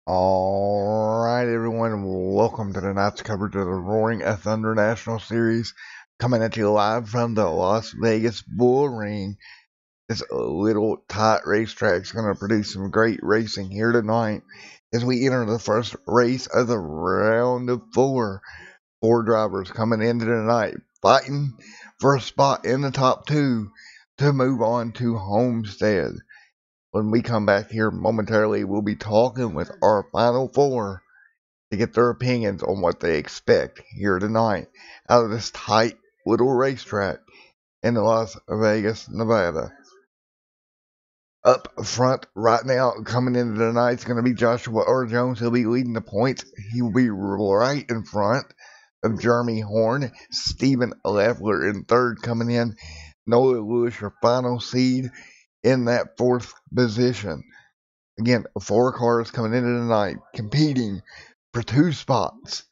Alright, everyone, welcome to tonight's coverage of the Roaring Thunder National Series, coming at you live from the Las Vegas Bullring. This little tight racetrack is going to produce some great racing here tonight as we enter the first race of the round of four. Four drivers coming into tonight, fighting for a spot in the top two to move on to Homestead. When we come back here momentarily, we'll be talking with our final four to get their opinions on what they expect here tonight out of this tight little racetrack in Las Vegas, Nevada. Up front right now, coming into tonight, is going to be Joshua R. Jones. He'll be leading the points. He will be right in front of Jeremy Horn. Stephen Leffler in third coming in. Noah Lewis, your final seed, in that fourth position. Again, four cars coming into tonight competing for two spots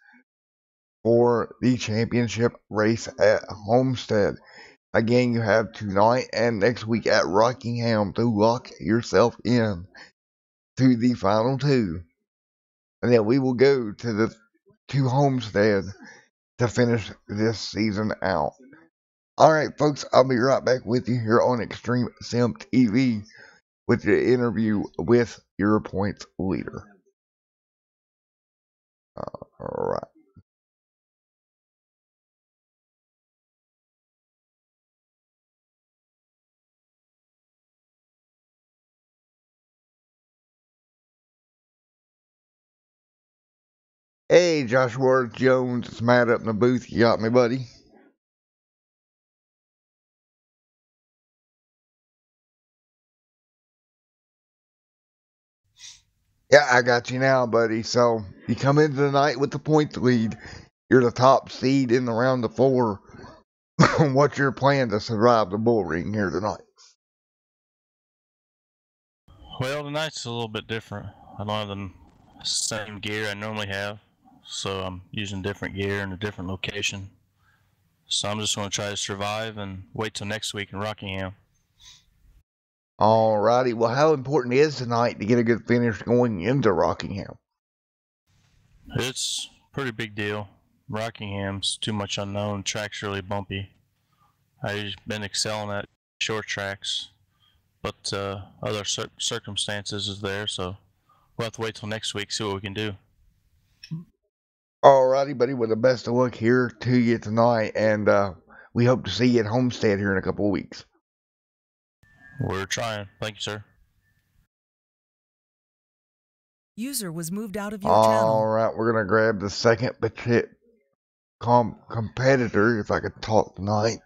for the championship race at Homestead. Again, you have tonight and next week at Rockingham to lock yourself in to the final two. And then we will go to Homestead to finish this season out. Alright, folks, I'll be right back with you here on Extreme Sim TV with the interview with your points leader. Alright. Hey, Joshua Jones, it's Matt up in the booth. You got me, buddy? Yeah, I got you now, buddy. So, you come into the night with the points lead. You're the top seed in the round of four. What's your plan to survive the Bullring here tonight? Well, tonight's a little bit different. I don't have the same gear I normally have, so I'm using different gear in a different location. So I'm just going to try to survive and wait till next week in Rockingham. Alrighty, well, how important is tonight to get a good finish going into Rockingham? It's a pretty big deal. Rockingham's too much unknown. Track's really bumpy. I've been excelling at short tracks, but other circumstances is there, so we'll have to wait till next week, see what we can do. Alrighty, buddy, well, the best of luck here to you tonight, and we hope to see you at Homestead here in a couple of weeks. We're trying. Thank you, sir. User was moved out of your channel. Alright, we're going to grab the second competitor, if I could talk tonight.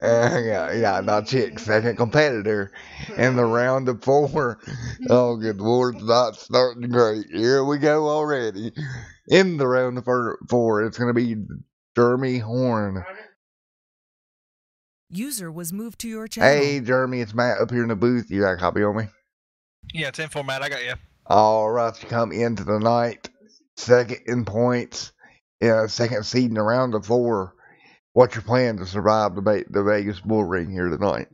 Not chick. Second competitor in the round of four. Oh, good Lord, it's not starting great. Here we go already. In the round of four, it's going to be Jeremy Horn. User was moved to your channel. Hey, Jeremy, it's Matt up here in the booth. You got a copy on me? Yeah, it's in format. I got you. All right, you come into the night, second in points, second seed in the round of four. What's your plan to survive the Vegas Bullring here tonight?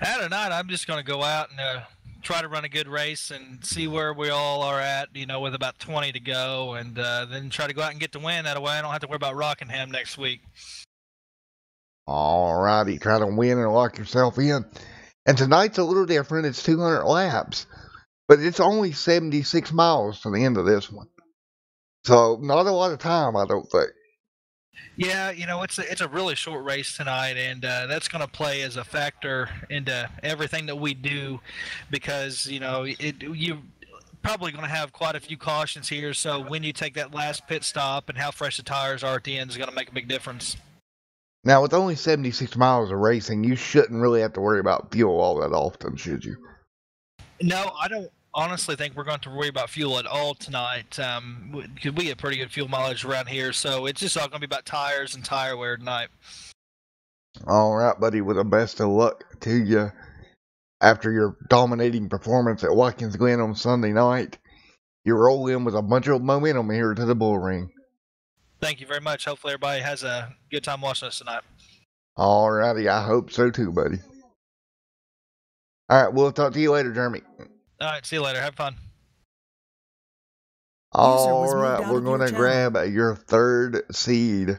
Tonight, I'm just going to go out and try to run a good race and see where we all are at, with about 20 to go, and then try to go out and get the win. That way I don't have to worry about Rockingham next week. All righty, try to win and lock yourself in. And tonight's a little different. It's 200 laps, but it's only 76 miles to the end of this one. So not a lot of time, I don't think. Yeah, it's a really short race tonight, and that's going to play as a factor into everything that we do, because you're probably going to have quite a few cautions here. So when you take that last pit stop and how fresh the tires are at the end is going to make a big difference. Now, with only 76 miles of racing, you shouldn't really have to worry about fuel all that often, should you? No, I don't honestly think we're going to worry about fuel at all tonight, because we get pretty good fuel mileage around here, so it's just all going to be about tires and tire wear tonight. All right, buddy, with the best of luck to you after your dominating performance at Watkins Glen on Sunday night. You roll in with a bunch of momentum here to the Bullring. Thank you very much. Hopefully everybody has a good time watching us tonight. All righty, I hope so too, buddy. All right, we'll talk to you later, Jeremy. All right, see you later. Have fun. User All was moved right, out we're of your going to channel. grab your third seed,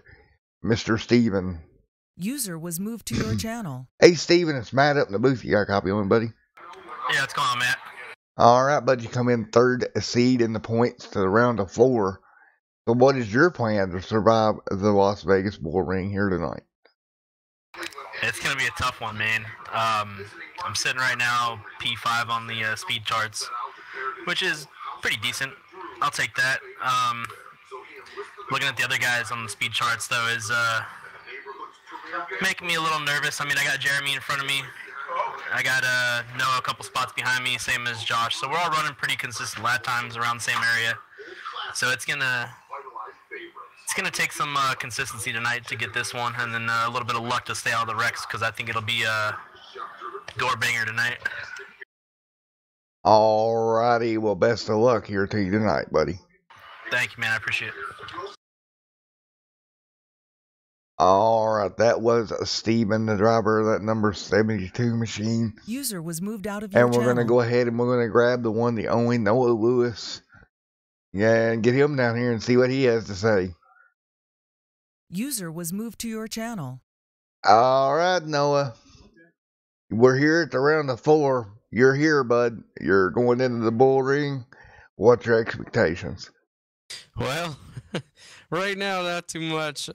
Mr. Steven. User was moved to your channel. Hey, Steven, it's Matt up in the booth. You got a copy on, buddy? Yeah, what's going on, Matt? All right, bud, you come in third seed in the points to the round of 4. So what is your plan to survive the Las Vegas Bull Ring here tonight? It's going to be a tough one, man. I'm sitting right now P5 on the speed charts, which is pretty decent. I'll take that. Looking at the other guys on the speed charts, though, is making me a little nervous. I mean, I got Jeremy in front of me. I got Noah a couple spots behind me, same as Josh. So we're all running pretty consistent lap times around the same area. So it's gonna take some consistency tonight to get this one, and then a little bit of luck to stay out of the wrecks, because I think it'll be a door banger tonight. All righty, well, best of luck here to you tonight, buddy. Thank you, man. I appreciate it. All right, that was Steven, the driver of that number 72 machine. User was moved out of your And we're channel. going to go ahead and we're going to grab the one, the only Noah Lewis. Yeah, and get him down here and see what he has to say. User was moved to your channel. All right, Noah. We're here at the round of 4. You're here, bud. You're going into the bull ring. What's your expectations? Well, right now, not too much.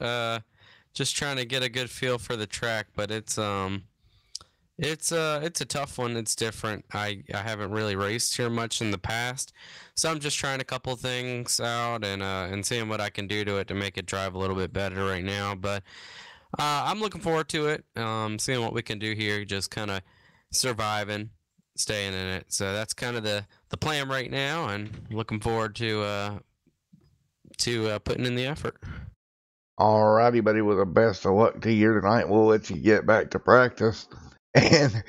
Just trying to get a good feel for the track, but it's a tough one. It's different. I haven't really raced here much in the past, so I'm just trying a couple things out and seeing what I can do to it to make it drive a little bit better right now. But I'm looking forward to it. Seeing what we can do here, just kind of surviving, staying in it. So that's kind of the plan right now, and looking forward to putting in the effort. Alrighty, buddy, with the best of luck to you tonight. We'll let you get back to practice. And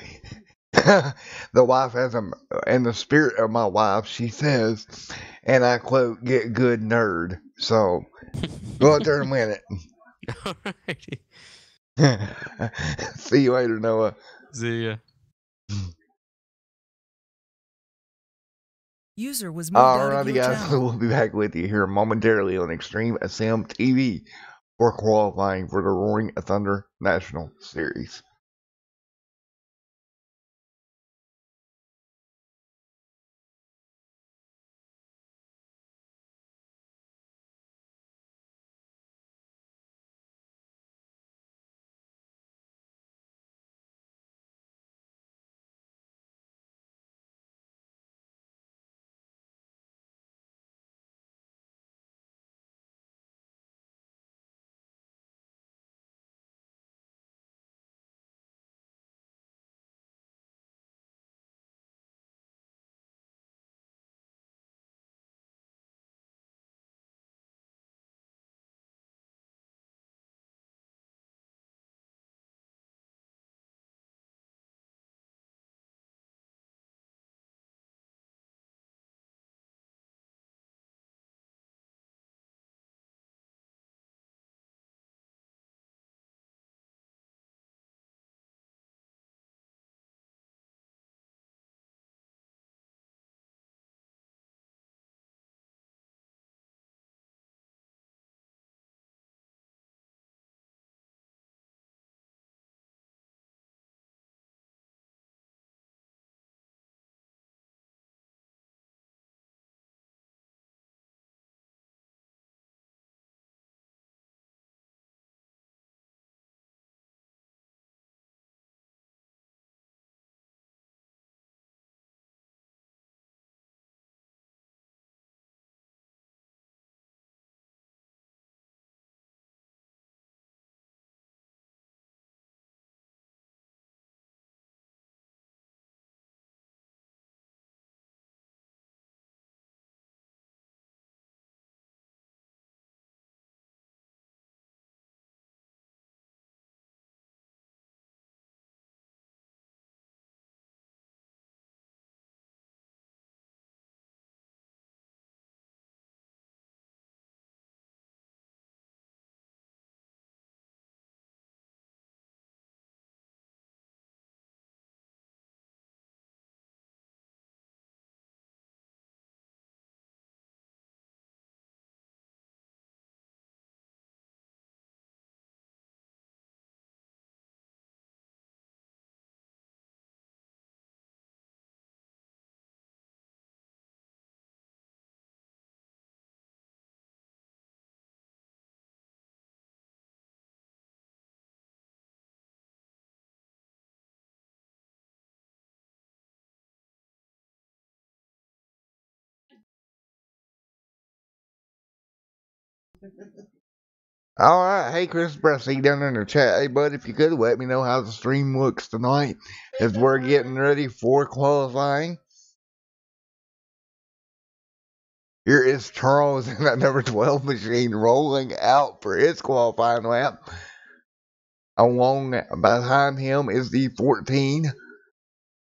the wife has in the spirit of my wife, she says, and I quote, "Get good, nerd." So go out there and win it. Alrighty. See you later, Noah. See ya. User was moved out of Alrighty, your guys, so channel. we'll be back with you here momentarily on Extreme SM TV for qualifying for the Roaring Thunder National Series. Alright, hey Christopher, I see you down there in the chat. Hey bud, if you could let me know how the stream looks tonight as we're getting ready for qualifying. Here is Charles in that number 12 machine rolling out for his qualifying lap. Along behind him is the 14.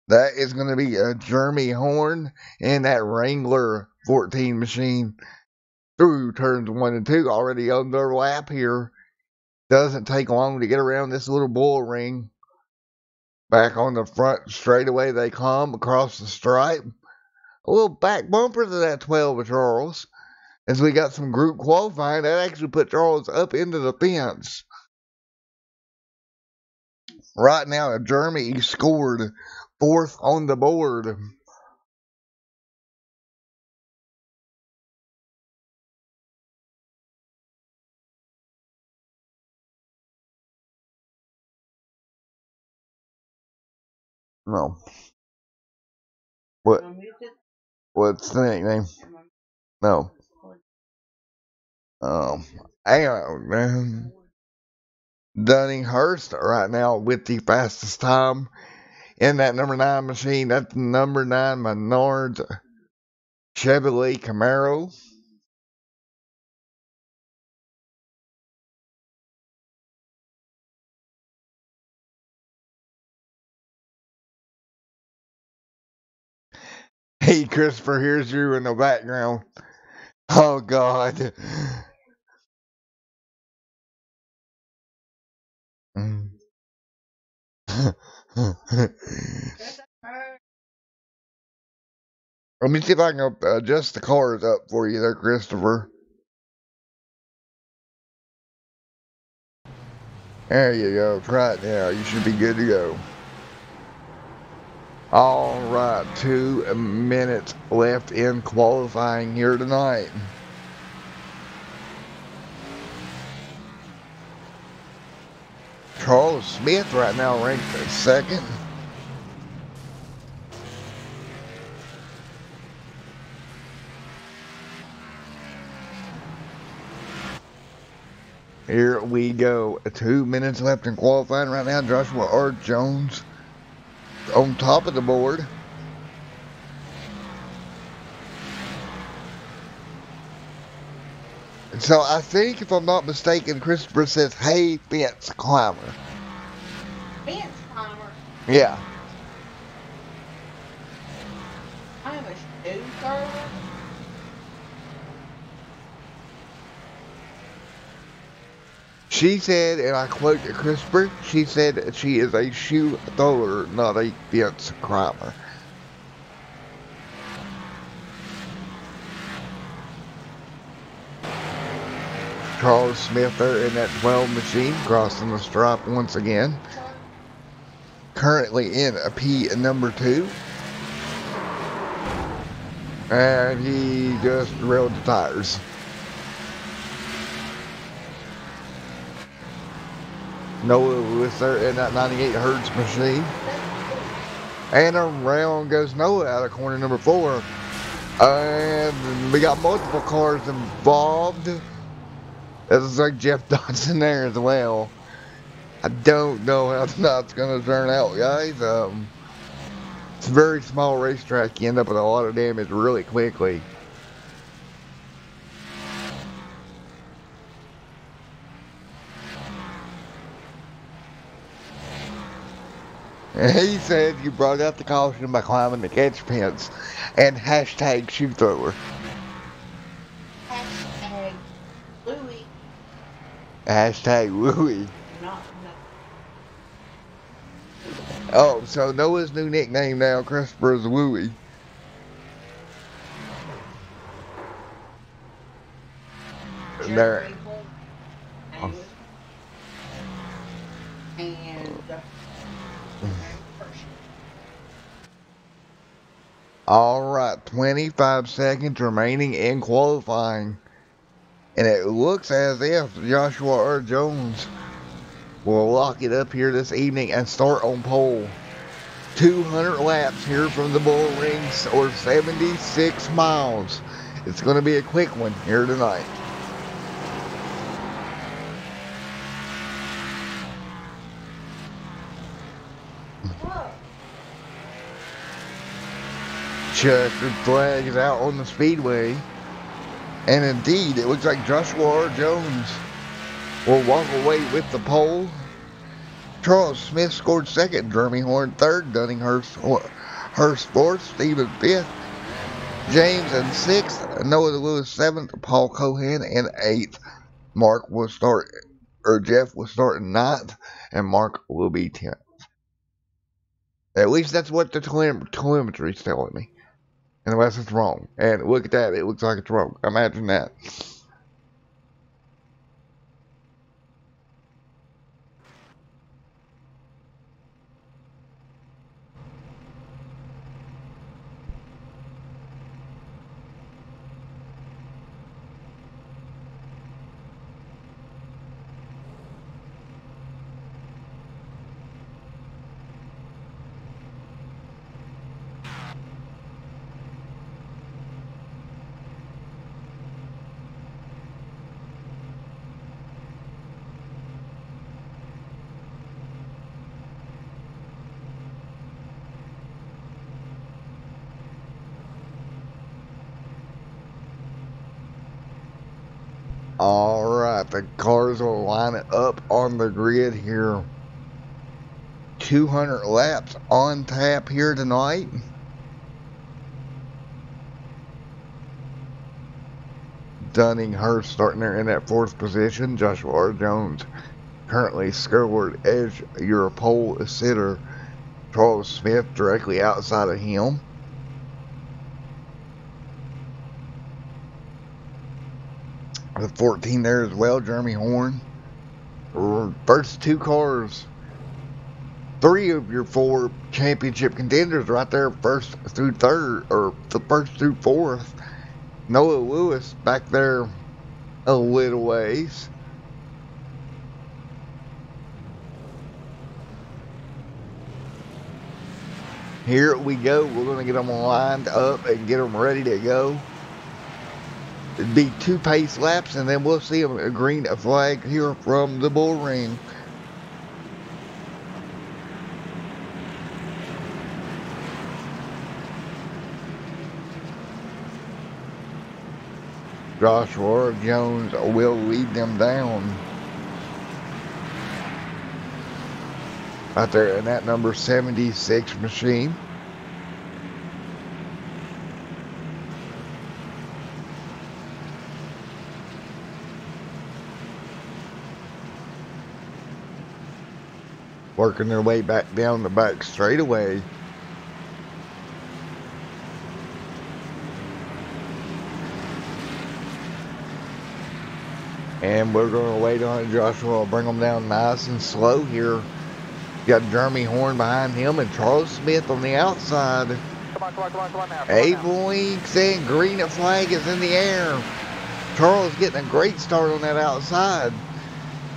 That is going to be a Jeremy Horn in that Wrangler 14 machine through turns 1 and 2. Already on their lap here. Doesn't take long to get around this little Bullring. Back on the front straightaway they come across the stripe. A little back bumper to that 12 of Charles. As we got some group qualifying, that actually put Charles up into the fence. Right now, Jeremy scored 4th on the board. No. What? What's the nickname? No. Hang on, man. Dunninghurst right now with the fastest time in that number 9 machine. That's number 9 Menards Chevrolet Camaro. Hey, Christopher, here's you in the background. Oh, God. Let me see if I can adjust the cars up for you there, Christopher. There you go. Try it now. You should be good to go. All right, 2 minutes left in qualifying here tonight. Charles Smith right now ranked at 2nd. Here we go. 2 minutes left in qualifying right now. Joshua R. Jones on top of the board. So I think, if I'm not mistaken, Christopher says, "Hey, fence climber." Fence climber. Yeah. I'm a shoe thrower. She said, and I quote Christopher, she said that she is a shoe thrower, not a fence climber. Charles Smith there in that 12 machine, crossing the stripe once again. Currently in a P number 2. And he just drilled the tires. Noah Lewis there in that 98 Hertz machine. And around goes Noah out of corner number 4. And we got multiple cars involved. It's like Jeff Dodson there as well. I don't know how tonight's going to turn out, guys. It's a very small racetrack. You end up with a lot of damage really quickly. And he said you brought out the caution by climbing the catch fence and hashtag shoe thrower. Hashtag Louie. Hashtag Louie. Not. Oh, so Noah's new nickname now, Christopher, is Louie. There. Alright, 25 seconds remaining in qualifying. And it looks as if Joshua R. Jones will lock it up here this evening and start on pole. 200 laps here from the Bullring, or 76 miles. It's going to be a quick one here tonight. checkered flag is out on the speedway. And indeed, it looks like Joshua R. Jones will walk away with the pole. Charles Smith scored second, Jeremy Horn third, Dunninghurst fourth, Stephen fifth, James in sixth, Noah Lewis seventh, Paul Cohan in eighth. Jeff will start in ninth, and Mark will be 10th. At least that's what the telemetry is telling me. Unless it's wrong. And look at that, it looks like it's wrong. Imagine that. Alright, the cars will line it up on the grid here. 200 laps on tap here tonight. Dunninghurst starting there in that fourth position. Joshua R. Jones currently scored as your pole sitter. Charles Smith directly outside of him. The 14 there as well, Jeremy Horn. First two cars, three of your four championship contenders right there, first through third, or the first through fourth. Noah Lewis back there a little ways. Here we go. We're going to get them lined up and get them ready to go. It'd be 2 pace laps, and then we'll see a green flag here from the Bullring. Joshua Jones will lead them down. Out there in that number 76 machine. Working their way back down the back straightaway. And we're going to wait on it. Joshua will bring them down nice and slow here. Got Jeremy Horn behind him and Charles Smith on the outside. Come on now. Abe Links and green flag is in the air. Charles getting a great start on that outside.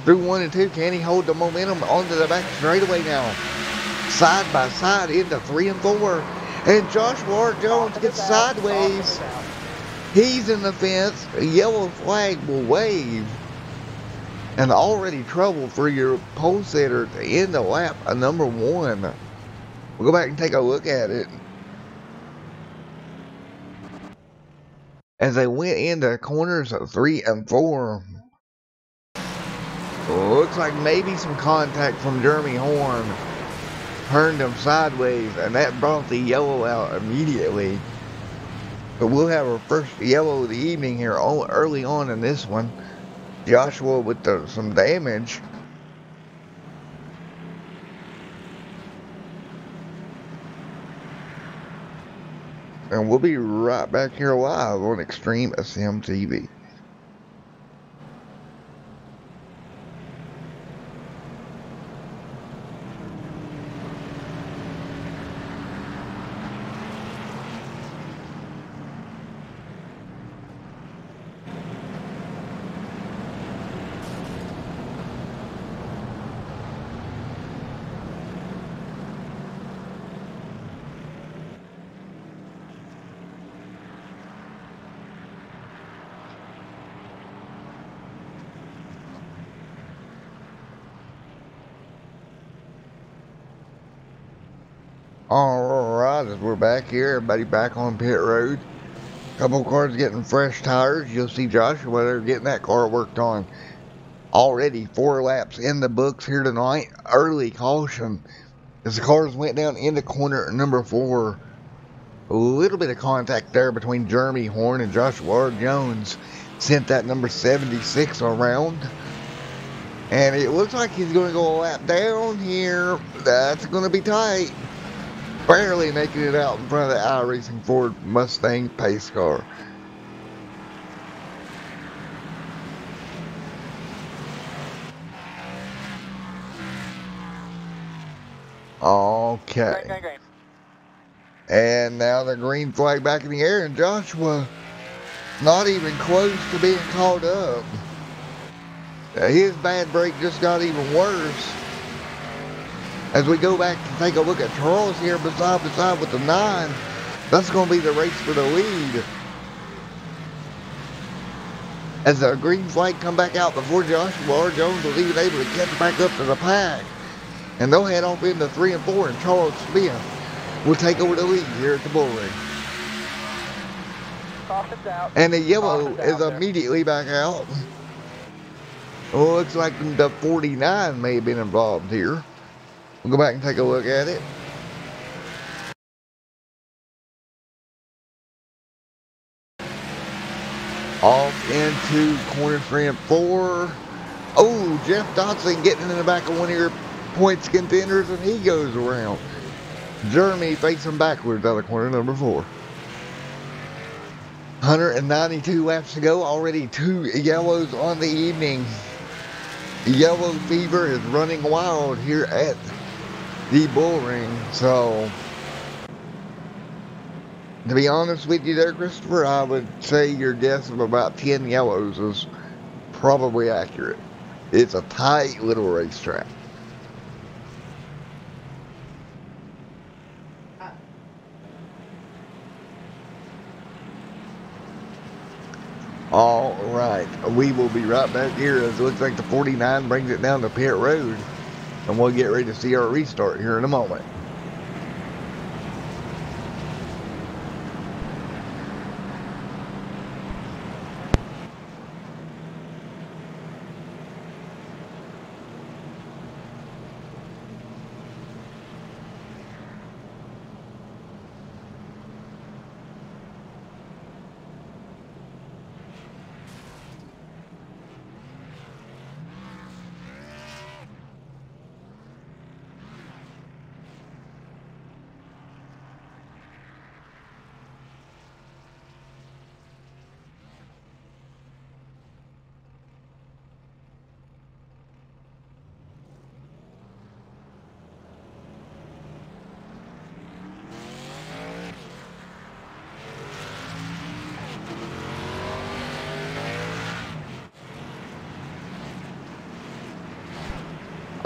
Through 1 and 2, can he hold the momentum onto the back straightaway now? Side by side into 3 and 4. And Joshua R. Jones gets sideways. He's in the fence. A yellow flag will wave. And already trouble for your pole sitter to end the lap number 1. We'll go back and take a look at it. As they went into corners of 3 and 4. Looks like maybe some contact from Jeremy Horn turned him sideways, and that brought the yellow out immediately. But we'll have our first yellow of the evening here early on in this one. Joshua with some damage. And we'll be right back here live on Extreme SM TV. Alright, as we're back here, everybody back on pit road. Couple cars getting fresh tires. You'll see Joshua there getting that car worked on. Already 4 laps in the books here tonight. Early caution as the cars went down into corner number 4. A little bit of contact there between Jeremy Horn and Joshua Jones. Sent that number 76 around. And it looks like he's going to go a lap down here. That's going to be tight. Barely making it out in front of the iRacing Ford Mustang pace car. Okay. Green. And now the green flag back in the air, and Joshua not even close to being caught up. His bad break just got even worse. As we go back to take a look at Charles here beside with the 9, that's going to be the race for the lead. As the green flag come back out before Joshua R. Jones was even able to catch back up to the pack. And they'll head off into 3 and 4, and Charles Smith will take over the lead here at the Bullring. Caution's out. And the yellow Caution's is out there. immediately back out. Well, looks like the 49 may have been involved here. We'll go back and take a look at it. Off into corner 3 and 4. Oh, Jeff Dodson getting in the back of one of your points contenders, and he goes around. Jeremy facing backwards out of corner number 4. 192 laps to go. Already 2 yellows on the evening. Yellow fever is running wild here at the Bullring. So, to be honest with you there, Christopher, I would say your guess of about 10 yellows is probably accurate. It's a tight little racetrack. All right, we will be right back here as it looks like the 49 brings it down to pit road, and we'll get ready to see our restart here in a moment.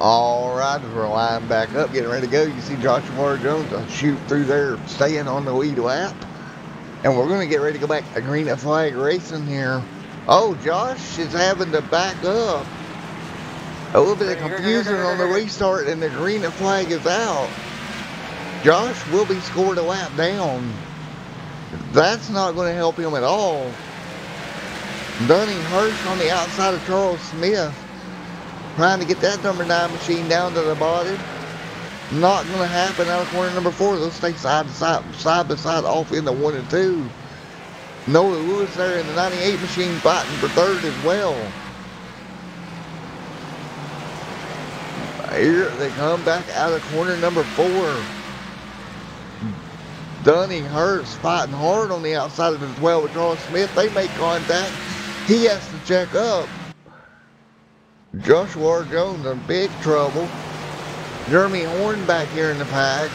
All right, as we're lined back up, getting ready to go, you see Joshua Jones shoot through there, staying on the lead lap. And we're going to get ready to go back to green flag racing here. Oh, Josh is having to back up. A little bit of confusion on the restart, and the green flag is out. Josh will be scored a lap down. That's not going to help him at all. Dunning Hurst on the outside of Charles Smith, trying to get that number 9 machine down to the bottom. Not going to happen out of corner number 4. They'll stay side by side off into 1 and 2. Noah Lewis there in the 98 machine fighting for 3rd as well. Here they come back out of corner number 4. Dunning Hurst fighting hard on the outside of the 12 with Charles Smith. They make contact. He has to check up. Joshua Jones in big trouble. Jeremy Horn back here in the pack.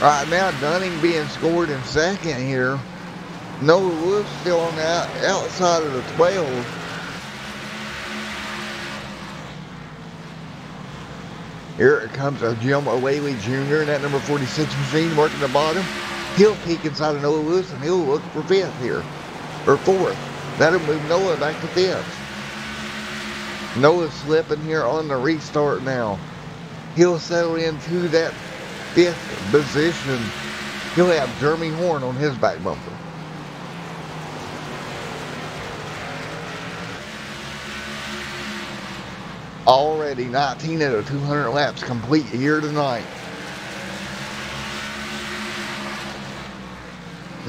Right now, Dunning being scored in 2nd here. Noah Lewis still on the outside of the 12. Here it comes a Jim O'Whaley Jr. in that number 46 machine working the bottom. He'll peek inside of Noah Lewis and he'll look for 5th here, or 4th. That'll move Noah back to 5th. Noah's slipping here on the restart now. He'll settle into that 5th position. He'll have Jeremy Horn on his back bumper. Already 19 out of 200 laps complete here tonight.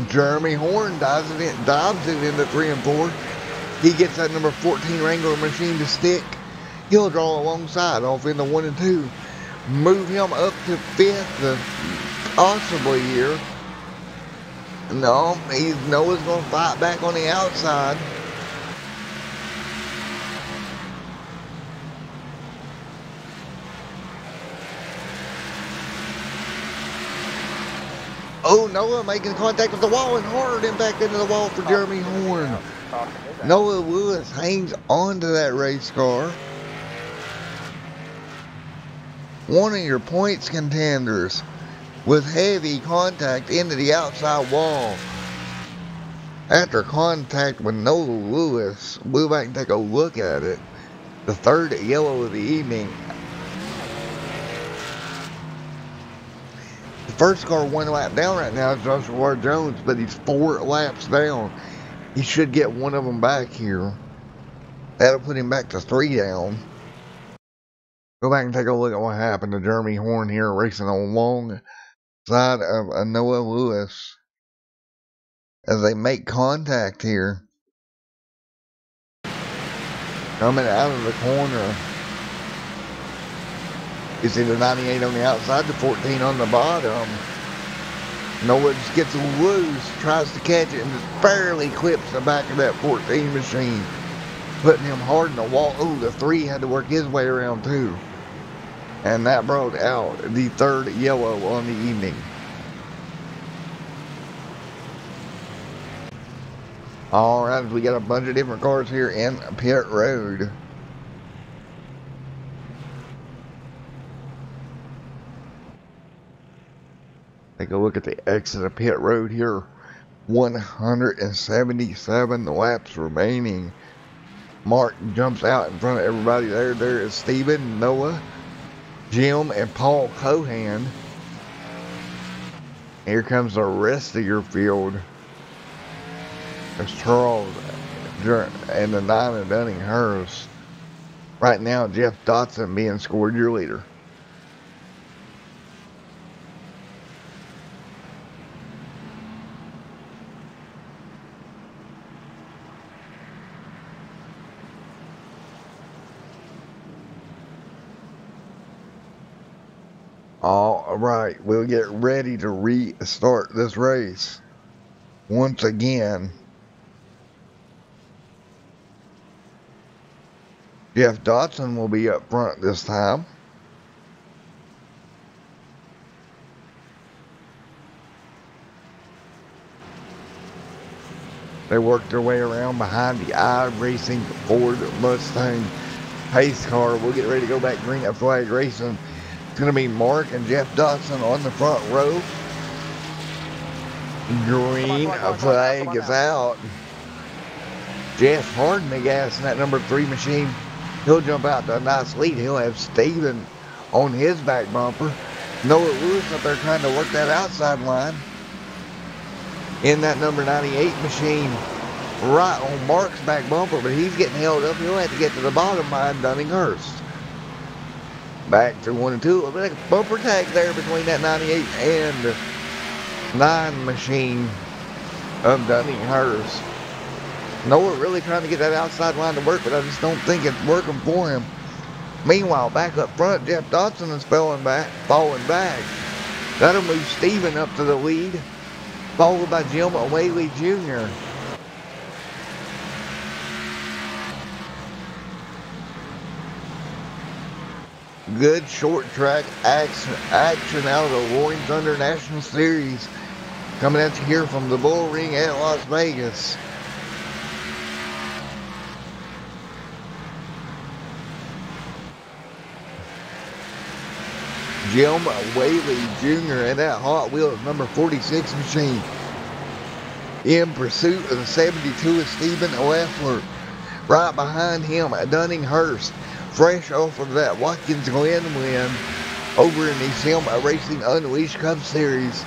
Jeremy Horn dives it into 3 and 4. He gets that number 14 Wrangler machine to stick. He'll draw alongside off into 1 and 2. Move him up to 5th, possibly here. No, Noah's going to fight back on the outside. Oh, Noah making contact with the wall and hard impact into the wall for Jeremy Horn. Noah Lewis hangs on to that race car. One of your points contenders with heavy contact into the outside wall. After contact with Noah Lewis, we'll back and take a look at it. The 3rd yellow of the evening. The first car 1 lap down right now is Joshua Jones, but he's 4 laps down. He should get one of them back here. That'll put him back to 3 down. Go back and take a look at what happened to Jeremy Horn here, racing alongside of Noah Lewis as they make contact here. Coming out of the corner. You see the 98 on the outside, the 14 on the bottom. Noah just gets loose, tries to catch it, and just barely clips the back of that 14 machine, putting him hard in the wall. Oh, the 3 had to work his way around too. And that brought out the 3rd yellow on the evening. Alright, we got a bunch of different cars here in pit road. Take a look at the exit of pit road here. 177 laps remaining. Mark jumps out in front of everybody there. There is Stephen, Noah, Jim, and Paul Cohan. Here comes the rest of your field. There's Charles and the 9 of Dunning-Hurst. Right now, Jeff Dotson being scored your leader. All right, we'll get ready to restart this race once again. Jeff Dotson will be up front this time. They worked their way around behind the iRacing Ford Mustang pace car. We'll get ready to go back green at flag racing. It's going to be Mark and Jeff Dotson on the front row. Green flag is out. Jeff Harden the gas in that number 3 machine. He'll jump out to a nice lead. He'll have Steven on his back bumper. Noah Lewis up there trying to work that outside line. In that number 98 machine, right on Mark's back bumper, but he's getting held up. He'll have to get to the bottom by Dunning-Hurst. Back through 1 and 2. A bit of bumper tag there between that 98 and 9 machine of Dunning-Hurst. Noah really trying to get that outside line to work, but I just don't think it's working for him. Meanwhile, back up front, Jeff Dotson is falling back. That'll move Steven up to the lead, followed by Jim Whaley Jr. Good short track action out of the Roaring Thunder National Series. Coming at you here from the Bullring at Las Vegas. Jim Whaley Jr. in that Hot Wheels number 46 machine. In pursuit of the 72 is Stephen Leffler. Right behind him, Dunninghurst, fresh off of that Watkins Glen win over in the Selma Racing Unleashed Cup Series.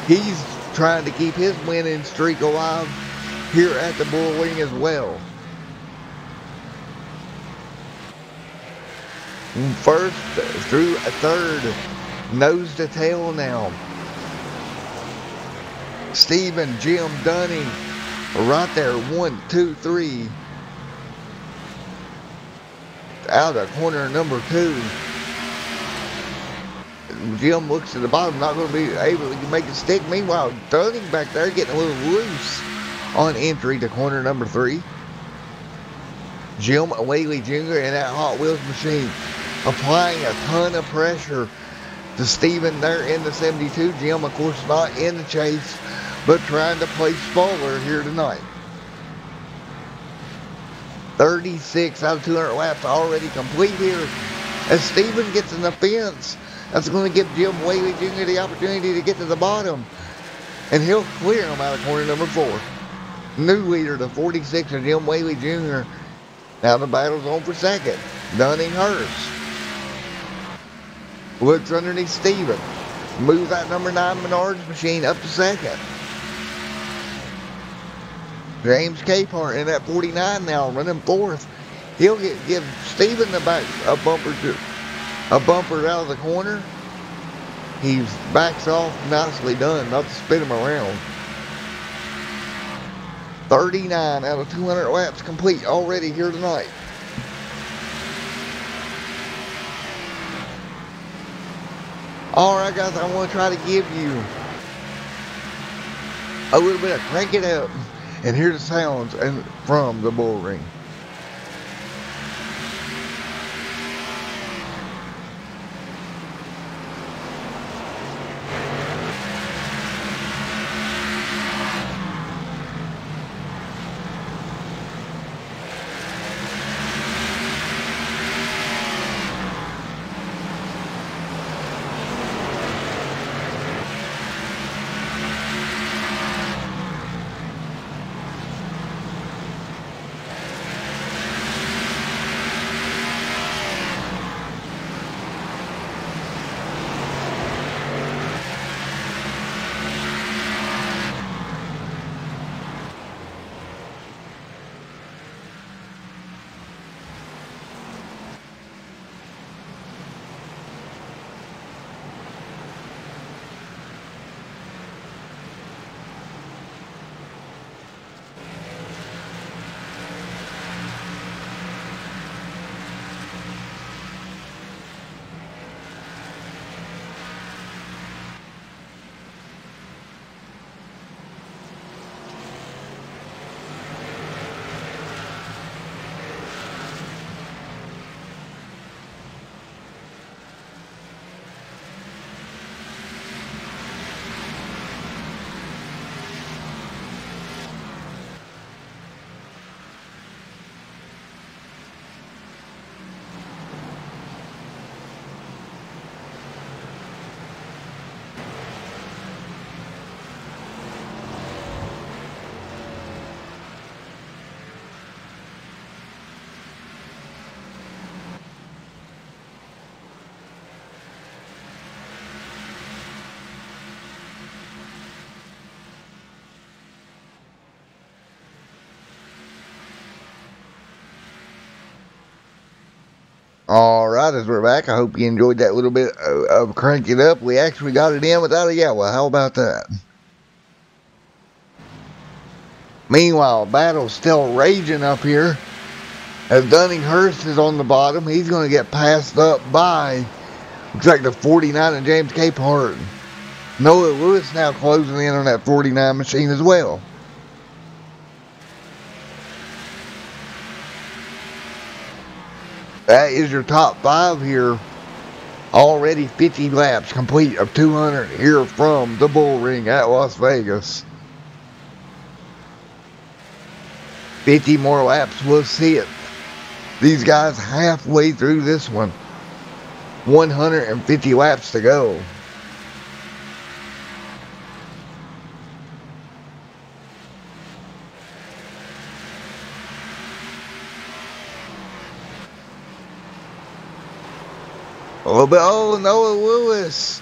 He's trying to keep his winning streak alive here at the Bullring as well. First through a third, nose to tail now. Stephen, Jim, Dunning, right there, 1, 2, 3. Out of corner number 2. Jim looks at the bottom, not going to be able to make it stick. Meanwhile, Dunning back there getting a little loose on entry to corner number 3. Jim Whaley Jr. in that Hot Wheels machine applying a ton of pressure to Stephen there in the 72. Jim, of course, not in the chase, but trying to play spoiler here tonight. 36 out of 200 laps already complete here. As Stephen gets in the fence, that's going to give Jim Whaley Jr. the opportunity to get to the bottom. And he'll clear him out of corner number 4. New leader, the 46 of Jim Whaley Jr. Now the battle's on for second. Dunninghurst looks underneath Stephen. Moves that number 9 Menards machine up to second. James Capehart in that 49 now, running 4th. He'll give Stephen the back a bumper out of the corner. He backs off, nicely done, not to spin him around. 39 out of 200 laps complete already here tonight. Alright guys, I want to try to give you a little bit of Crank It Up and hear the sounds from the Bullring. Alright, as we're back, I hope you enjoyed that little bit of Crank It Up. We actually got it in without a yellow. How about that? Meanwhile, battle's still raging up here. As Dunninghurst is on the bottom, he's going to get passed up by, looks like the 49 of James Capehart. Noah Lewis now closing in on that 49 machine as well. That is your top 5 here. Already 50 laps complete of 200 here from the Bullring at Las Vegas. 50 more laps, we'll see it. These guys halfway through this one. 150 laps to go. A little bit. Oh, Noah Lewis.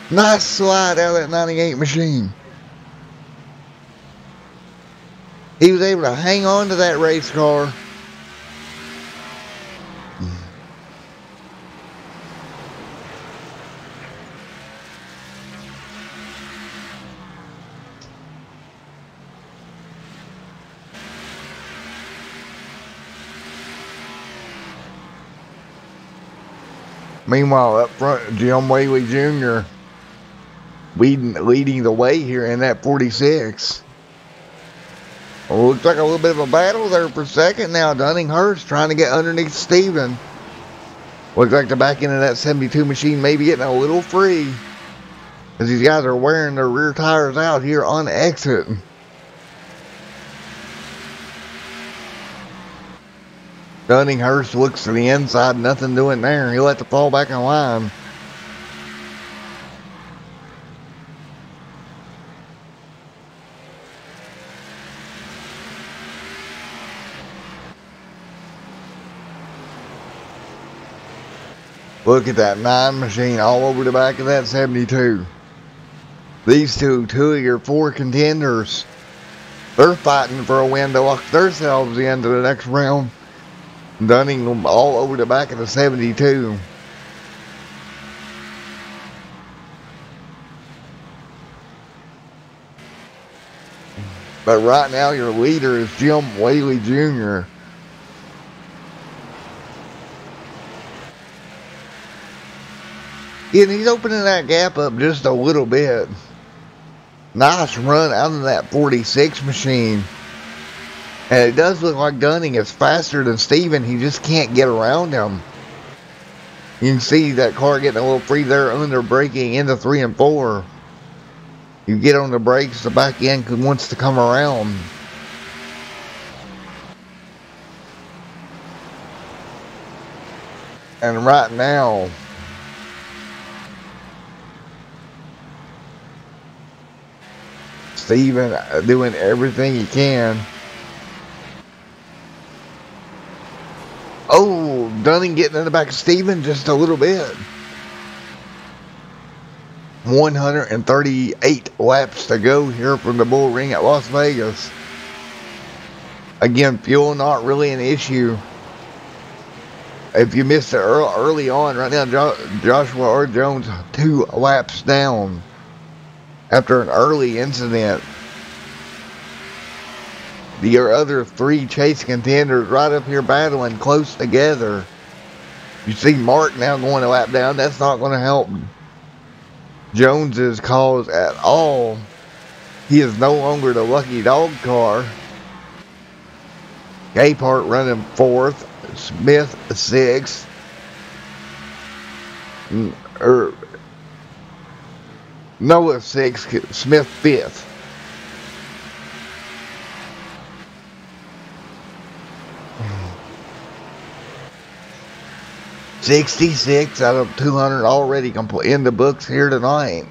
Nice slide out of that 98 machine. He was able to hang on to that race car. Meanwhile, up front, Jim Whaley Jr. leading the way here in that 46. Well, looks like a little bit of a battle there for a second now. Dunninghurst trying to get underneath Steven. Looks like the back end of that 72 machine may be getting a little free, as these guys are wearing their rear tires out here on exit. Dunninghurst looks to the inside, nothing doing there. He'll have to fall back in line. Look at that 9 machine all over the back of that 72. These two of your 4 contenders, they're fighting for a win to lock themselves into the next round. Dunning all over the back of the 72. But right now your leader is Jim Whaley Jr. And he's opening that gap up just a little bit. Nice run out of that 46 machine. And it does look like Dunning is faster than Steven. He just can't get around him. You can see that car getting a little free there under braking into 3 and 4. You get on the brakes, the back end wants to come around. And right now, Steven doing everything he can. Oh, Dunning getting in the back of Steven just a little bit. 138 laps to go here from the Bullring at Las Vegas. Again, fuel not really an issue. If you missed it early on, right now Joshua R. Jones 2 laps down after an early incident. The other 3 chase contenders right up here battling close together. You see Mark now going a lap down. That's not going to help Jones's cause at all. He is no longer the lucky dog car. Gaypart running 4th. Smith 6th. Noah 6th. Smith 5th. $66 out of 200 already in the books here tonight.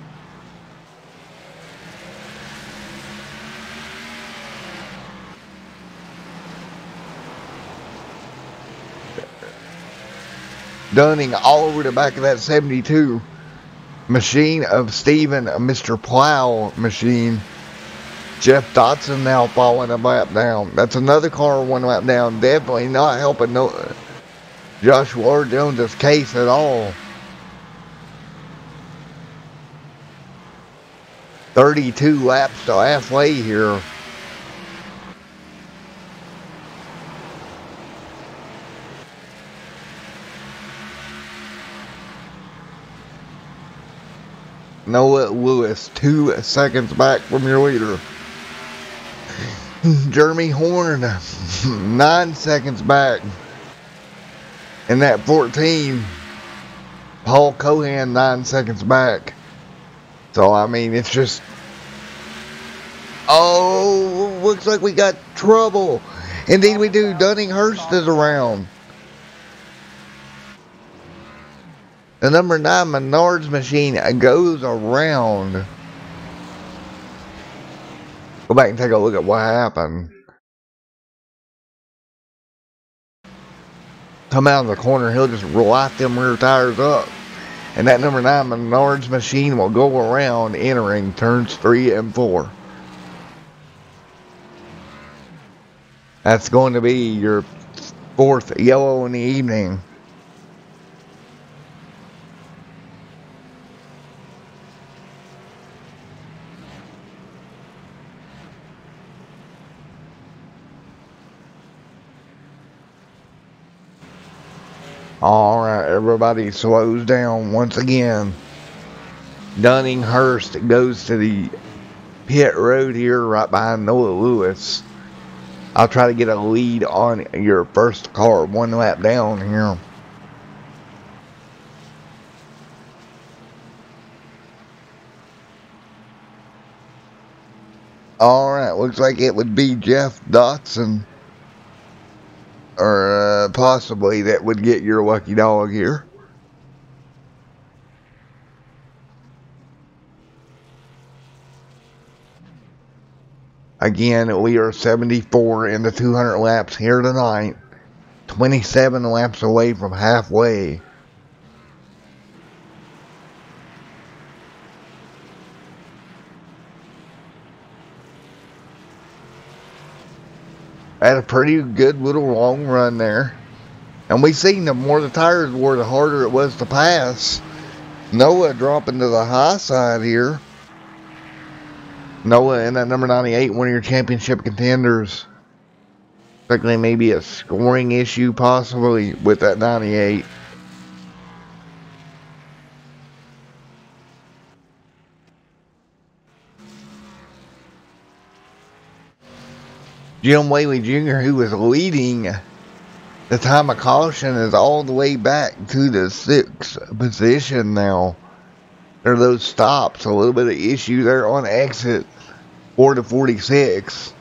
Dunning all over the back of that 72 machine of Steven, Mr. Plow machine. Jeff Dotson now falling a lap down. That's another car 1 lap down. Definitely not helping Joshua R. Jones' case at all. 32 laps to halfway here. Noah Lewis 2 seconds back from your leader. Jeremy Horn 9 seconds back. In that 14, Paul Cohan 9 seconds back. So, I mean, it's just... Oh, looks like we got trouble. Indeed we do. Dunninghurst is around. The number 9 Menards machine goes around. Go back and take a look at what happened. come out of the corner, he'll just light them rear tires up. And that number 9 Menards machine will go around entering turns 3 and 4. That's going to be your 4th yellow in the evening. Alright, everybody slows down once again. Dunninghurst goes to the pit road here right behind Noah Lewis. I'll try to get a lead on your first car 1 lap down here. Alright, looks like it would be Jeff Dotson. Or possibly that would get your lucky dog here. Again, we are 74 in the 200 laps here tonight. 27 laps away from halfway. Had a pretty good little long run there. And we seen the more the tires wore, the harder it was to pass. Noah dropping to the high side here. Noah in that number 98, one of your championship contenders. Likely maybe a scoring issue possibly with that 98. Jim Whaley Jr., who was leading the time of caution, is all the way back to the 6th position now. There are those stops, a little bit of issue there on exit 4 to 46.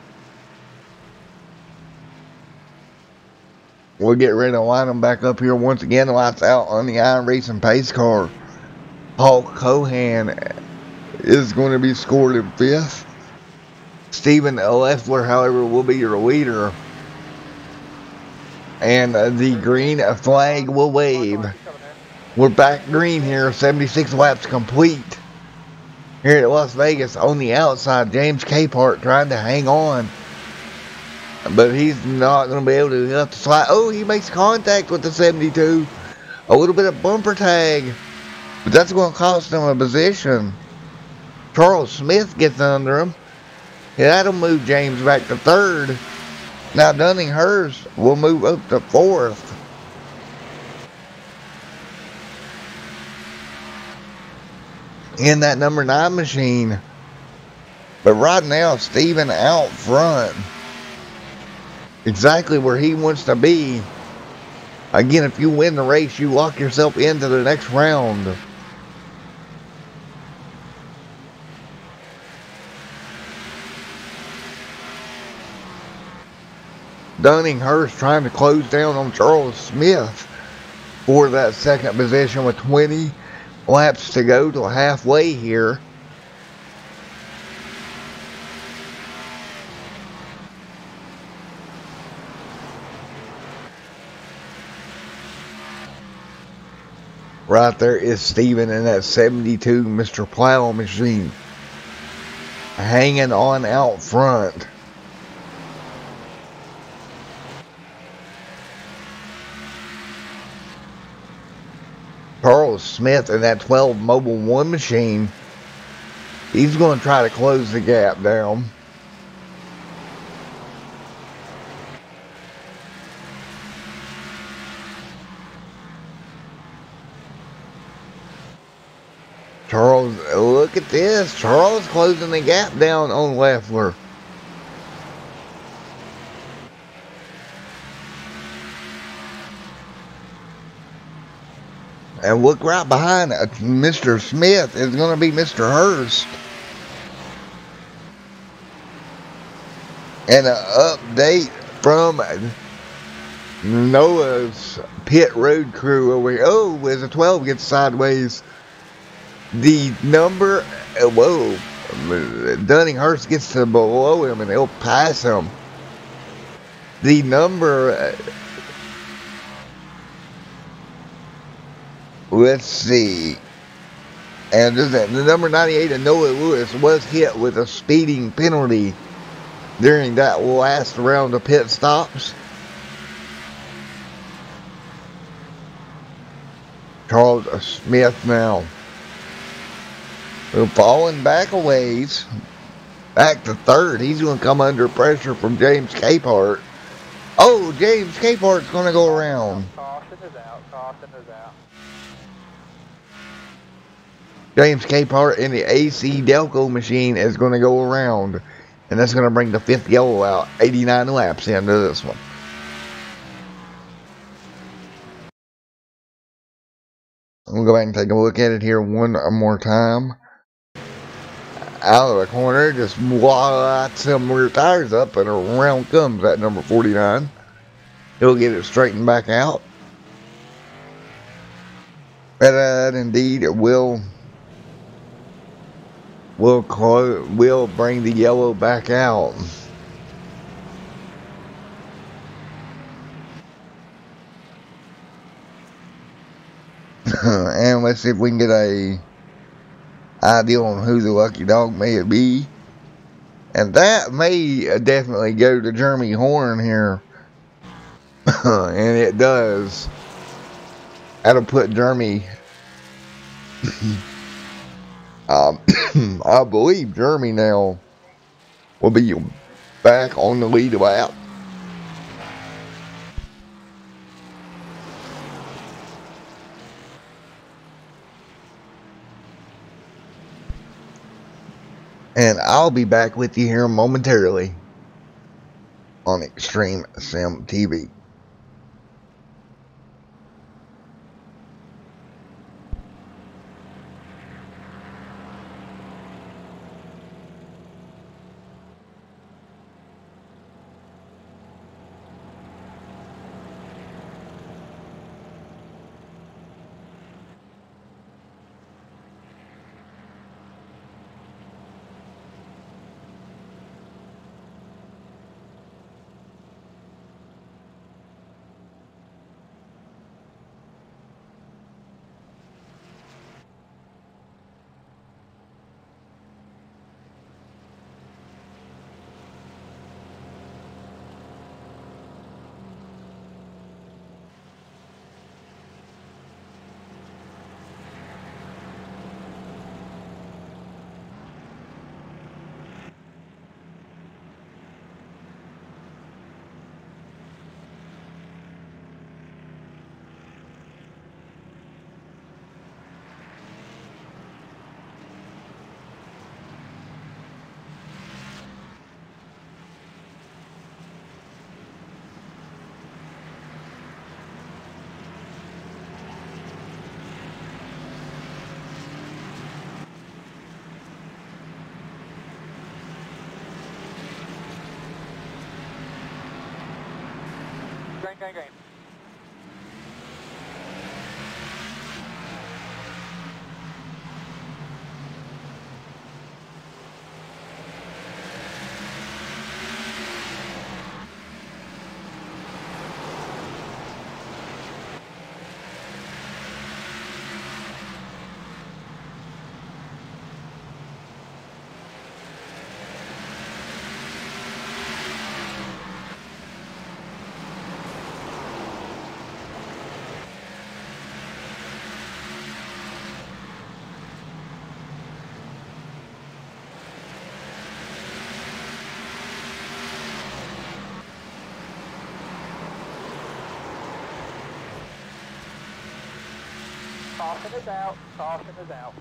We'll get ready to line them back up here once again. Lights out on the Iron Racing pace car. Hulk Cohan is going to be scored in 5th. Stephen Leffler, however, will be your leader. And the green flag will wave. We're back green here, 76 laps complete. Here at Las Vegas on the outside, James Capehart trying to hang on. But he's not going to be able to have to slide. Oh, he makes contact with the 72. A little bit of bumper tag. But that's going to cost him a position. Charles Smith gets under him. Yeah, that'll move James back to 3rd. Now Dunninghurst will move up to 4th. In that number 9 machine. But right now, Steven out front. Exactly where he wants to be. Again, if you win the race, you lock yourself into the next round. Dunninghurst trying to close down on Charles Smith for that 2nd position with 20 laps to go till halfway here. Right there is Steven in that 72 Mr. Plow machine. Hanging on out front. Charles Smith in that 12 Mobile 1 machine. He's going to try to close the gap down. Charles, look at this. Charles closing the gap down on Leffler. And look right behind Mr. Smith is going to be Mr. Hurst. And an update from Noah's pit road crew over here. Oh, as a 12 gets sideways. The number, whoa, Dunninghurst gets to below him and he'll pass him. The number let's see. And the number 98 of Noah Lewis was hit with a speeding penalty during that last round of pit stops. Charles Smith now. We're falling back a ways. Back to third. He's going to come under pressure from James Capehart. Oh, James Capehart's going to go around. Caution is out. Caution is out. James Capehart in the AC Delco machine is going to go around. And that's going to bring the fifth yellow out. 89 laps into this one. We'll go back and take a look at it here one more time. Out of the corner, just lights some rear tires up, and around comes that number 49. He'll get it straightened back out. And indeed, it will bring the yellow back out. And let's see if we can get a idea on who the lucky dog may be. And that may definitely go to Jeremy Horn here. And it does. That'll put Jeremy. I believe Jeremy now will be back on the lead lap. And I'll be back with you here momentarily on Extreme Sim TV. Green. Caution is out. Caution is out.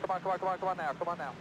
Come on now, come on now.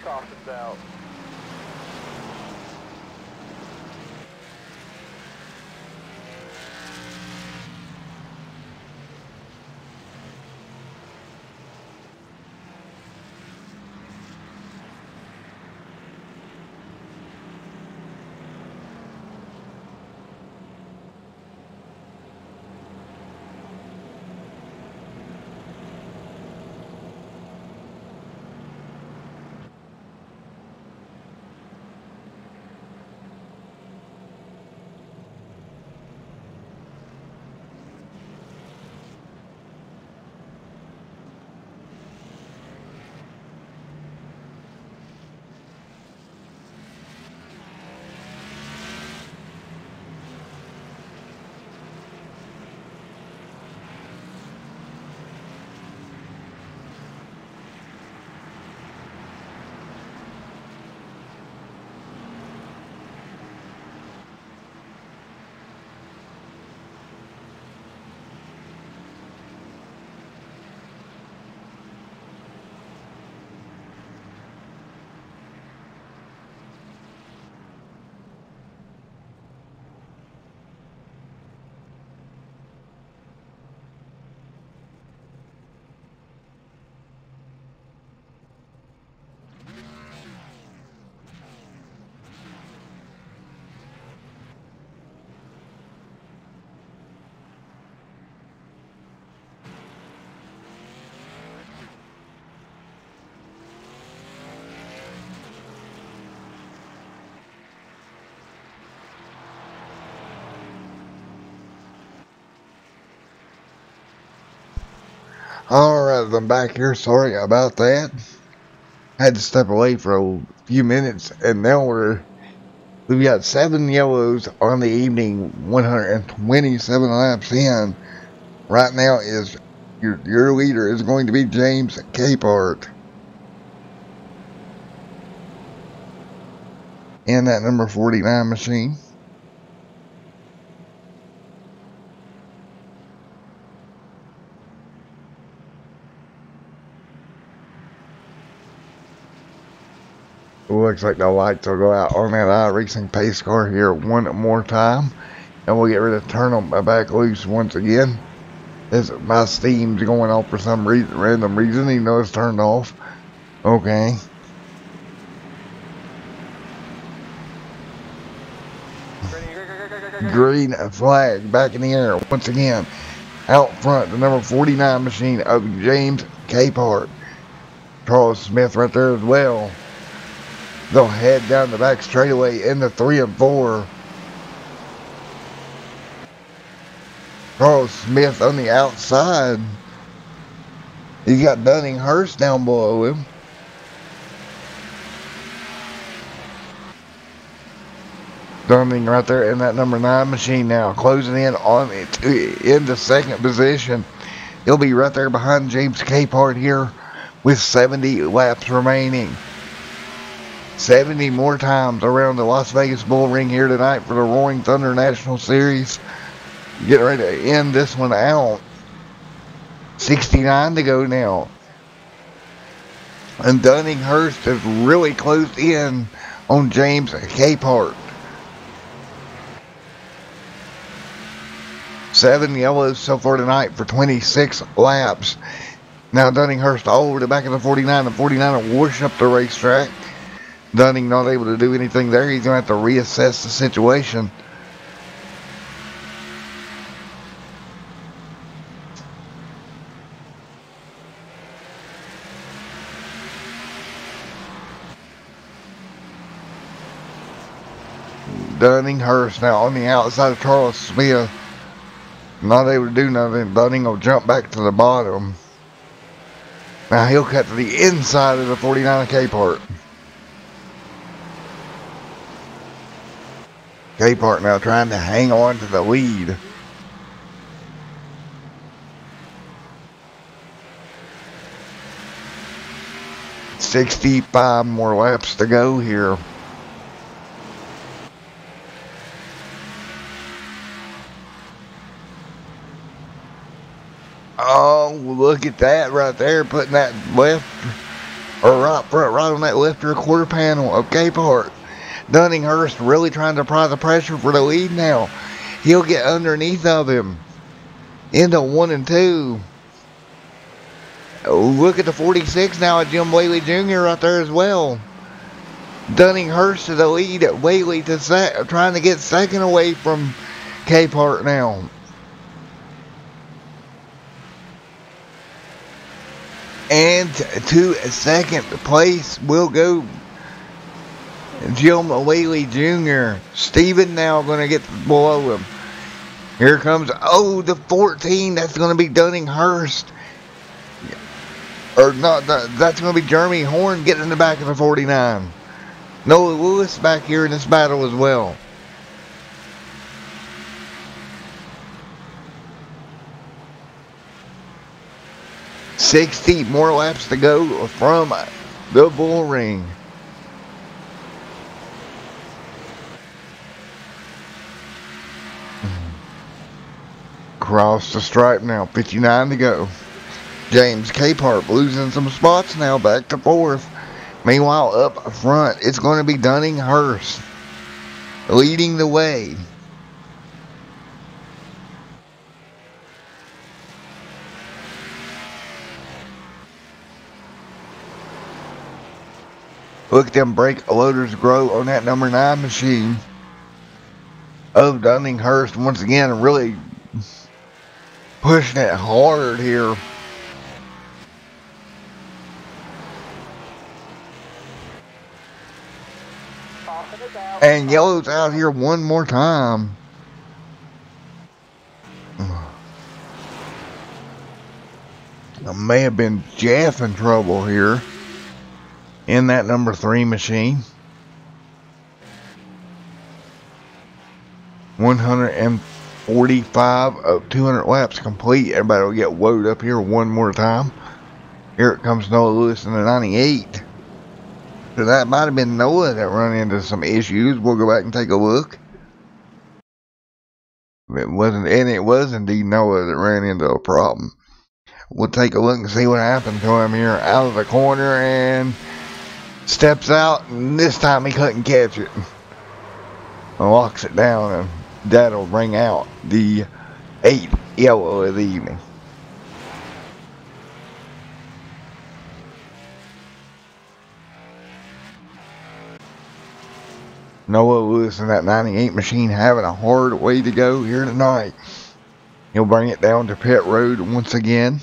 Caution's out. Alright, I'm back here. Sorry about that. Had to step away for a few minutes, and now we've got 7 yellows on the evening, 127 laps in. Right now is your leader is going to be James Capehart in that number 49 machine. Looks like the lights will go out on that iRacing pace car here one more time, and we'll get ready to turn them back loose once again. My steam's going off for some random reason. You know it's turned off. Okay. Green flag back in the air once again. Out front, the number 49 machine of James Capehart. Charles Smith right there as well. They'll head down the back straightaway into 3 and 4. Charles Smith on the outside. He's got Dunninghurst down below him. Dunning right there in that number 9 machine now, closing in on it into second position. He'll be right there behind James Capehart here with 70 laps remaining. 70 more times around the Las Vegas Bullring here tonight for the Roaring Thunder National Series. Getting ready to end this one out. 69 to go now. And Dunninghurst has really closed in on James Capehart. 7 yellows so far tonight for 26 laps. Now Dunninghurst all over the back of the 49. The 49 will wash up the racetrack. Dunning not able to do anything there. He's going to have to reassess the situation. Dunninghurst now on the outside of Charles Smith. Not able to do nothing. Dunning will jump back to the bottom. Now he'll cut to the inside of the 49 Capehart. Capehart now trying to hang on to the lead. $65 more laps to go here. Oh, look at that right there, putting that left or right front, right on that left rear quarter panel of Capehart. Dunninghurst really trying to apply the pressure for the lead now. He'll get underneath of him into 1 and 2. Look at the 46 now at Jim Whaley Jr. right there as well. Dunninghurst to the lead at Whaley to trying to get second away from Capehart now. And to second place will go Jim Whaley Jr. Steven now going to get below him. Here comes, the 14. That's going to be Dunninghurst. Or not, that's going to be Jeremy Horn getting in the back of the 49. Noah Lewis back here in this battle as well. $60 more laps to go from the Bullring. Across the stripe now, 59 to go. James Capehart losing some spots now, back to 4th. Meanwhile, up front, it's going to be Dunninghurst leading the way. Look at them brake loaders grow on that number 9 machine of Dunninghurst. Once again, really pushing it hard here. And yellow's out here one more time. May have been Jeff in trouble here in that number 3 machine. 145 of 200 laps complete. Everybody will get woed up here one more time. Here it comes Noah Lewis in the 98. So that might have been Noah that run into some issues. We'll go back and take a look. It wasn't, and it was indeed Noah that ran into a problem. We'll take a look and see what happened to him here out of the corner and steps out, and this time he couldn't catch it. Locks it down, and that'll bring out the 8th yellow of the evening. Noah Lewis in that 98 machine having a hard way to go here tonight. He'll bring it down to pit road once again.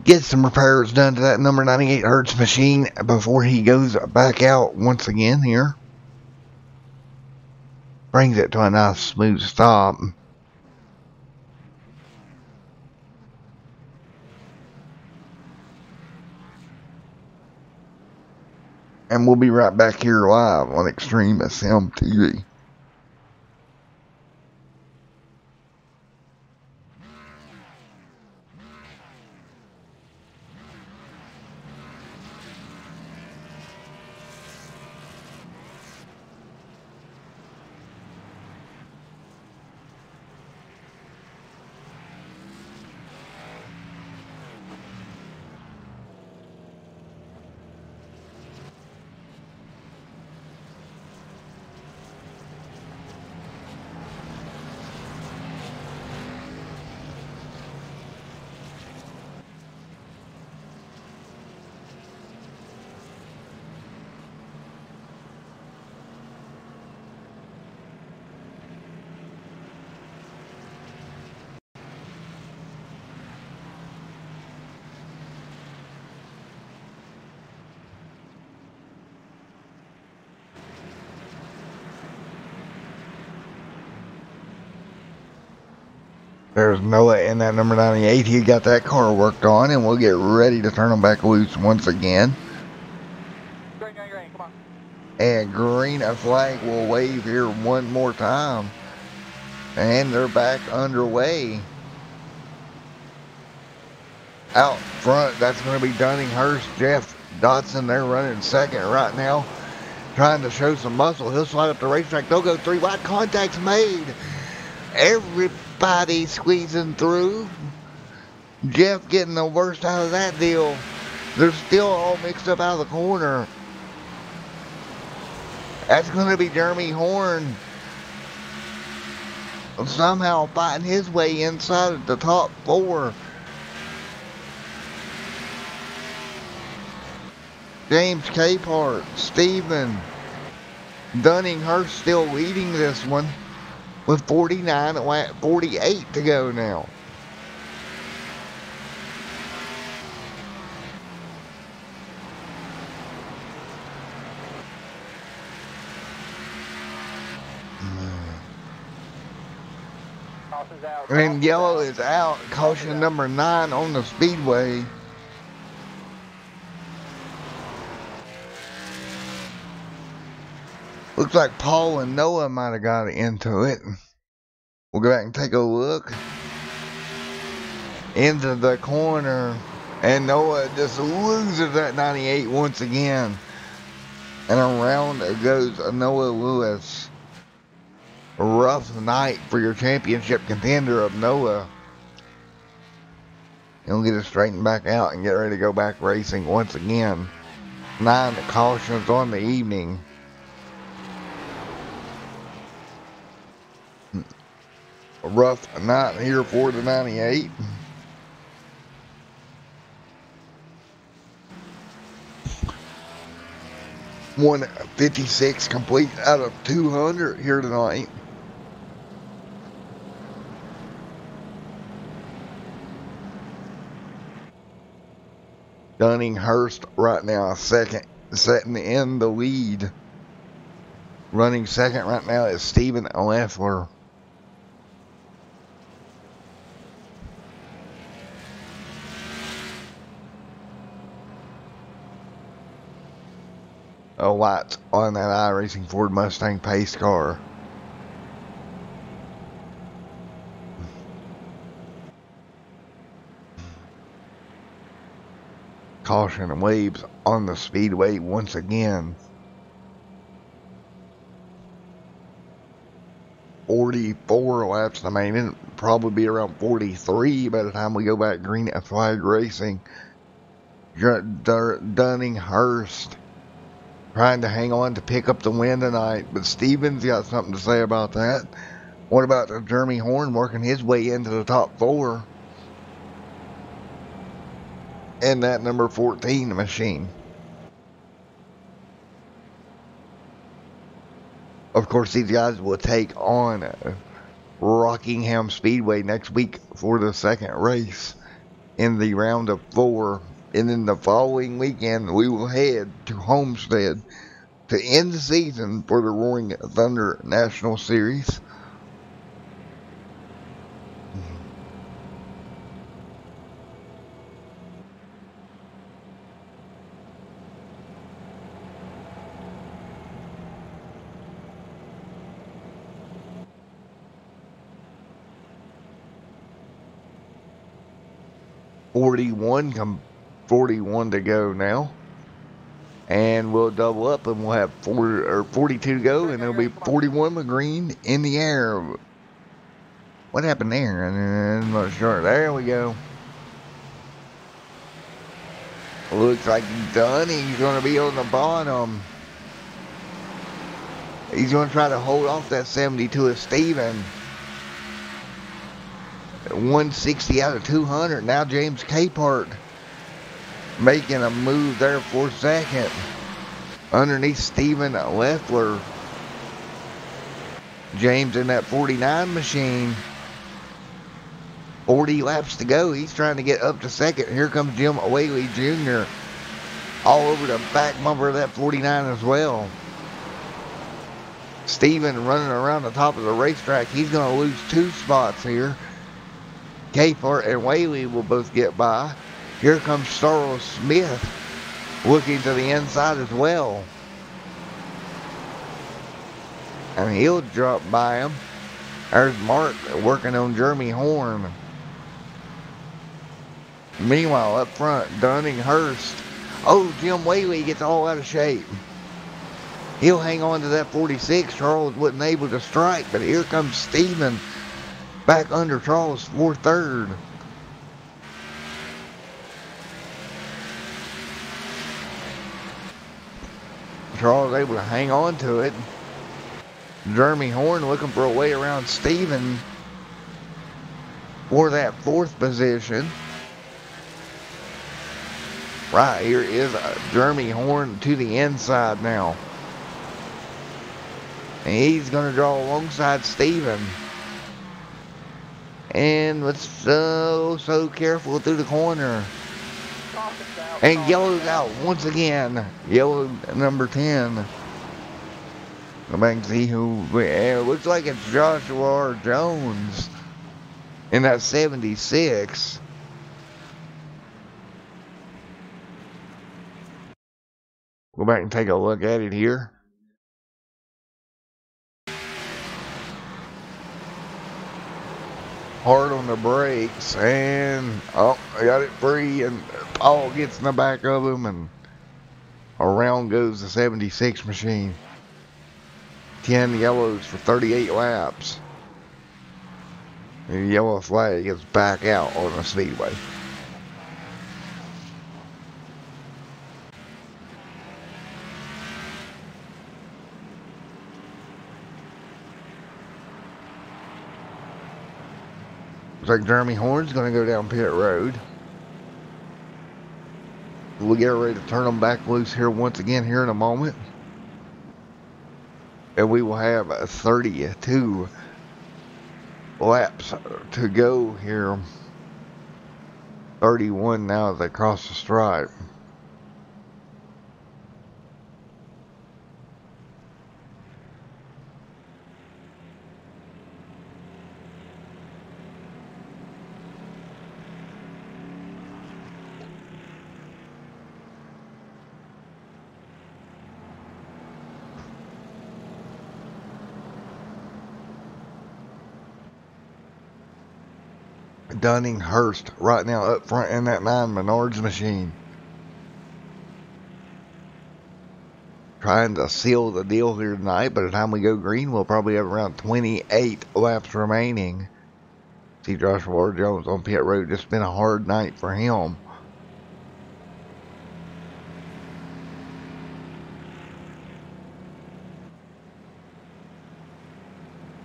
Get some repairs done to that number 98 Hertz machine before he goes back out once again here. Brings it to a nice smooth stop. And we'll be right back here live on Extreme SM TV. There's Noah in that number 98. He got that car worked on, and we'll get ready to turn them back loose once again. Green, green, green, come on. And green, a flag will wave here one more time. And they're back underway. Out front, that's going to be Dunninghurst. Jeff Dotson, they're running second right now. Trying to show some muscle. He'll slide up the racetrack. They'll go 3 wide. Contacts made. Everybody squeezing through. Jeff getting the worst out of that deal. They're still all mixed up out of the corner. That's going to be Jeremy Horn. Somehow fighting his way inside of the top 4. James Capehart, Stephen Dunninghurst still leading this one with 48 to go now. Caution's out. And yellow is out. Caution number 9 on the speedway. Looks like Paul and Noah might have got into it. We'll go back and take a look. Into the corner. And Noah just loses that 98 once again. And around goes Noah Lewis. A rough night for your championship contender of Noah. He'll get it straightened back out and get ready to go back racing once again. 9 cautions on the evening. A rough night here for the 98. $156 complete out of 200 here tonight. Dunninghurst right now second, setting in the lead. Running second right now is Stephen Leffler. lights on that iRacing Ford Mustang pace car. Caution and waves on the speedway once again. 44 laps remaining. It'll probably be around 43 by the time we go back green at Flag Racing. Dunninghurst trying to hang on to pick up the win tonight, but Stevens got something to say about that. What about Jeremy Horn working his way into the top 4? And that number 14 machine. Of course, these guys will take on Rockingham Speedway next week for the second race in the round of 4. And then the following weekend, we will head to Homestead to end the season for the Roaring Thunder National Series. $41 to go now, and we'll double up and we'll have 42 to go, and it'll be 41 with green in the air. What happened there? I'm not sure. There we go. Looks like Dunning's going to be on the bottom. He's going to try to hold off that 72 of Steven. 160 out of 200. Now James Capehart making a move there for second. Underneath Steven Leffler. James in that 49 machine. 40 laps to go. He's trying to get up to second. Here comes Jim Whaley Jr. all over the back bumper of that 49 as well. Steven running around the top of the racetrack. He's going to lose 2 spots here. Capehart and Whaley will both get by. Here comes Charles Smith looking to the inside as well. And he'll drop by him. There's Mark working on Jeremy Horn. Meanwhile, up front, Dunninghurst. Oh, Jim Whaley gets all out of shape. He'll hang on to that 46. Charles wasn't able to strike, but here comes Steven back under Charles for third. Charles able to hang on to it. Jeremy Horn looking for a way around Steven for that 4th position. Right here is Jeremy Horn to the inside now. And he's going to draw alongside Steven. And let's so careful through the corner. And yellow's out once again. Yellow number 10. Go back and see who. It looks like it's Joshua Jones in that 76. Go back and take a look at it here. Hard on the brakes, and oh, I got it free, and Paul gets in the back of him, and around goes the 76 machine. 10 yellows for 38 laps. The yellow flag is back out on the speedway. Looks like Jeremy Horn's going to go down pit road. We'll get ready to turn them back loose here once again here in a moment. And we will have 32 laps to go here. 31 now as they cross the stripe. Dunning Hurst right now up front in that 9 Menards machine. Trying to seal the deal here tonight. By the time we go green, we'll probably have around 28 laps remaining. See Joshua Jones on pit road. It's been a hard night for him.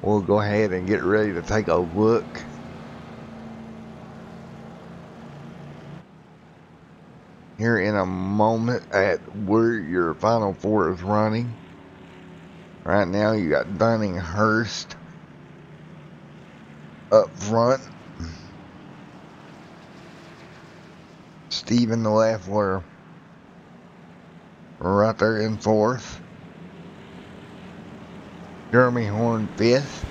We'll go ahead and get ready to take a look here in a moment at where your Final Four is running. Right now you got Dunning Hurst up front. Stephen Leffler right there in 4th. Jeremy Horn 5th.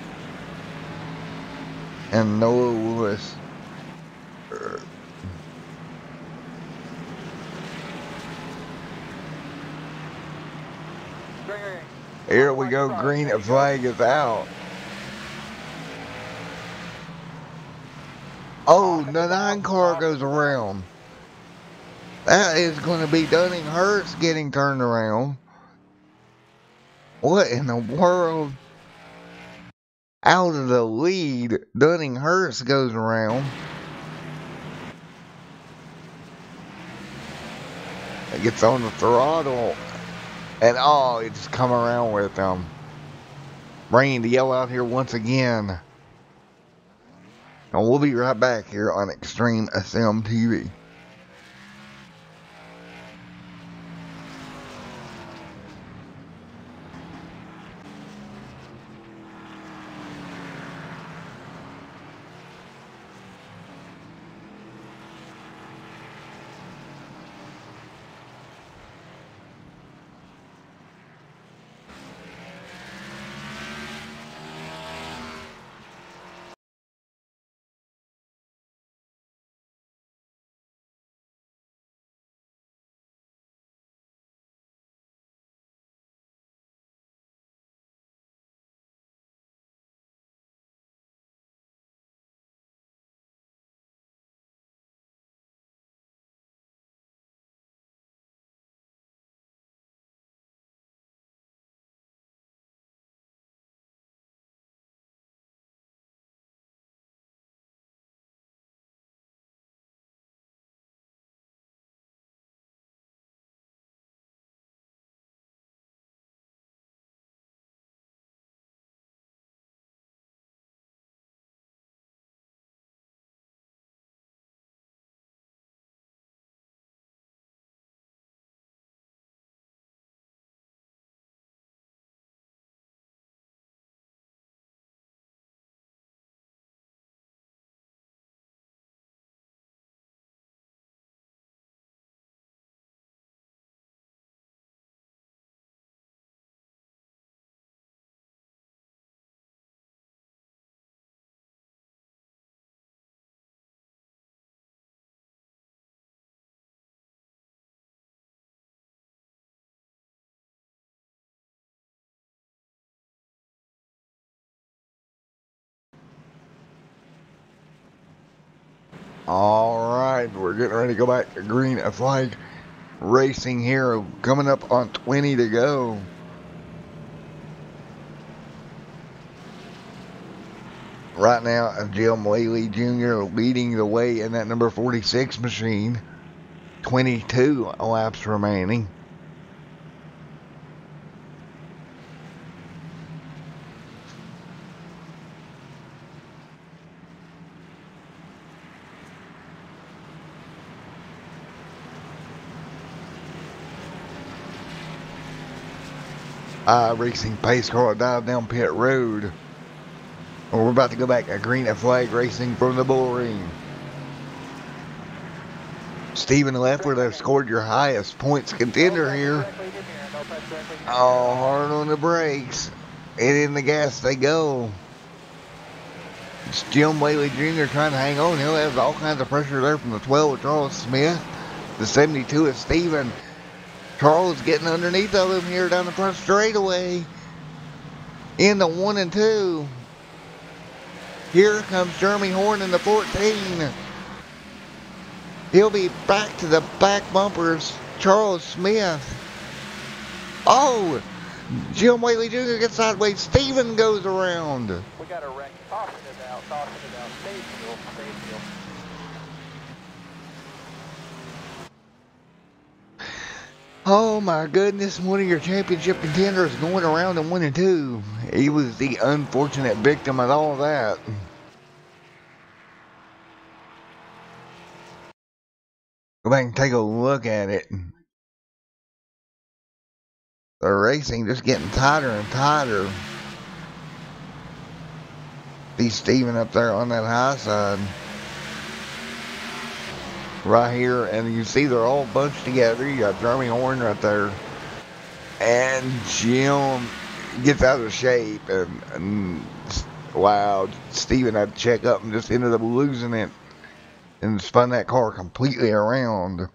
And Noah Lewis here we go, green flag is out. Oh, the 9 car goes around. That is going to be Dunning Hurst getting turned around. What in the world? Out of the lead, Dunning Hurst goes around. It gets on the throttle. And oh, it's come around with them. Bringing the yellow out here once again. And we'll be right back here on Extreme SM TV. Alright, we're getting ready to go back to green flag racing here. Coming up on 20 to go. Right now, Jim Whaley Jr. leading the way in that number 46 machine. 22 laps remaining. Racing pace car dive down pit road. We're about to go back to green flag racing from the Bullring. Stephen Leffler, they've scored your highest points contender here. Oh, hard on the brakes. And in the gas they go. It's Jim Whaley Jr. trying to hang on. He'll have all kinds of pressure there from the 12 with Charles Smith. The 72 is Stephen. Charles getting underneath of him here down the front straightaway. In the 1 and 2. Here comes Jeremy Horn in the 14. He'll be back to the back bumpers. Charles Smith. Oh! Jim Whaley Jr. gets sideways. Steven goes around. We got a wreck. Tossing it out, tossing it out. Stay still, stay still. Oh my goodness, one of your championship contenders going around in 1 and 2. He was the unfortunate victim of all that. Go back and take a look at it. The racing just getting tighter and tighter. See Steven up there on that high side. Right here, and you see they're all bunched together. You got Jeremy Horn right there. And Jim gets out of shape. And wow, Steven had to check up and just ended up losing it. And spun that car completely around.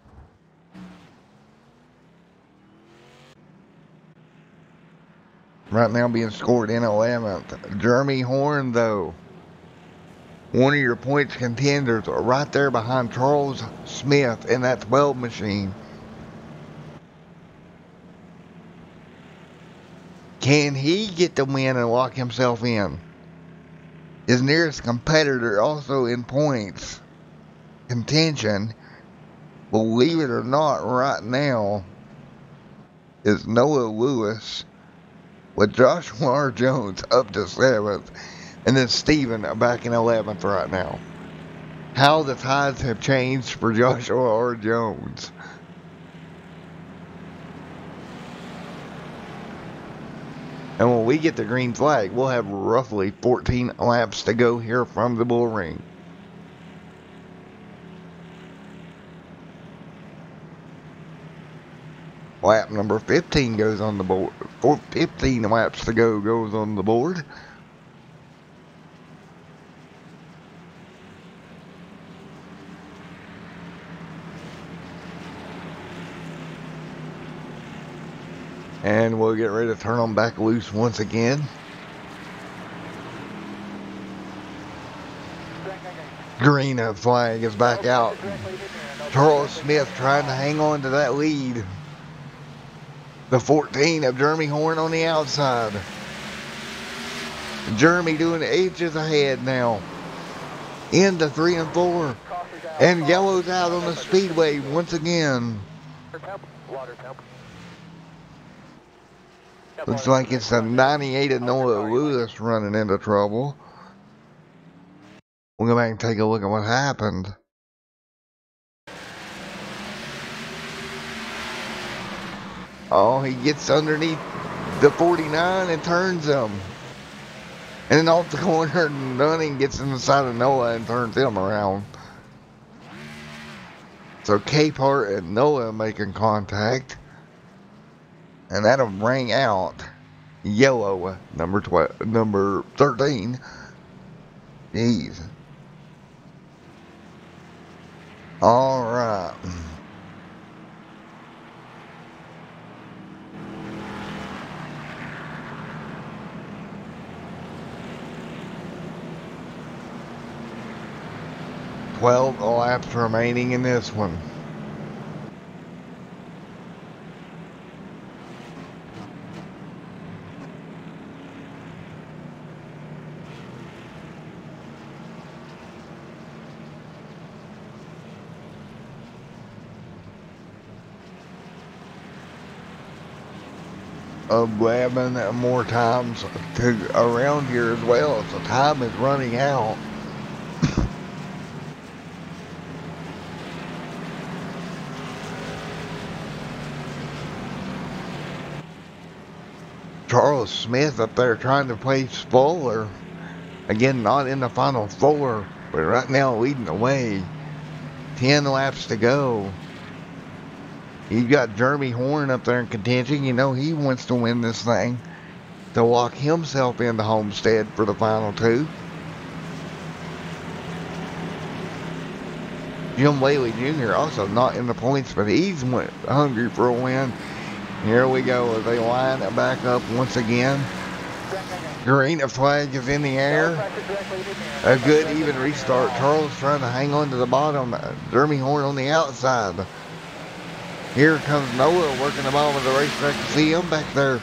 Right now being scored in 11th. Jeremy Horn, though, one of your points contenders, right there behind Charles Smith in that 12 machine. Can he get the win and lock himself in? His nearest competitor, also in points contention, believe it or not, right now, is Noah Lewis, with Joshua R. Jones up to 7th, and then Steven back in 11th right now. How the tides have changed for Joshua R. Jones. And when we get the green flag, we'll have roughly 14 laps to go here from the Bullring. Lap number 15 goes on the board. 15 laps to go goes on the board. And we'll get ready to turn them back loose once again. Green flag is back out. Charles Smith trying to hang on to that lead. The 14 of Jeremy Horn on the outside. Jeremy doing 8 ahead now. Into 3 and 4. And yellow's out on the speedway once again. Looks like it's a 98 of Noah Lewis running into trouble. We'll go back and take a look at what happened. Oh, he gets underneath the 49 and turns him. And then off the corner, Dunning gets in the side of Noah and turns him around. So Capehart and Noah making contact. And that'll ring out yellow, number 13. Jeez. All right. Twelve laps remaining in this one. 11 more times to around here as well, so time is running out. Charles Smith up there trying to play spoiler. Again, not in the final 4, but right now leading the way. 10 laps to go. You've got Jeremy Horn up there in contention. You know he wants to win this thing to lock himself into Homestead for the final 2. Jim Whaley Jr. also not in the points, but he's hungry for a win. Here we go as they line it back up once again. Green flag is in the air. A good even restart. Charles trying to hang on to the bottom. Jeremy Horn on the outside. Here comes Noah working the bottom of the racetrack. You see him back there.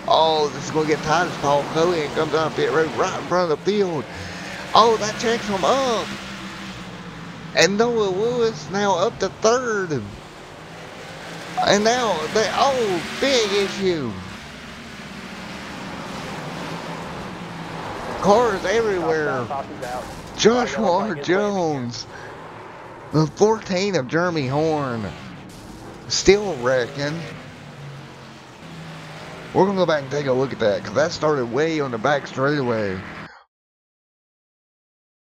Oh, this is going to get tight as Paul Cohen comes out pit road right in front of the field. Oh, that checks him up. And Noah Lewis now up to third. And now, big issue. Cars everywhere. Joshua R. Jones. The 14 of Jeremy Horn. Still wrecking. We're going to go back and take a look at that, because that started way on the back straightaway.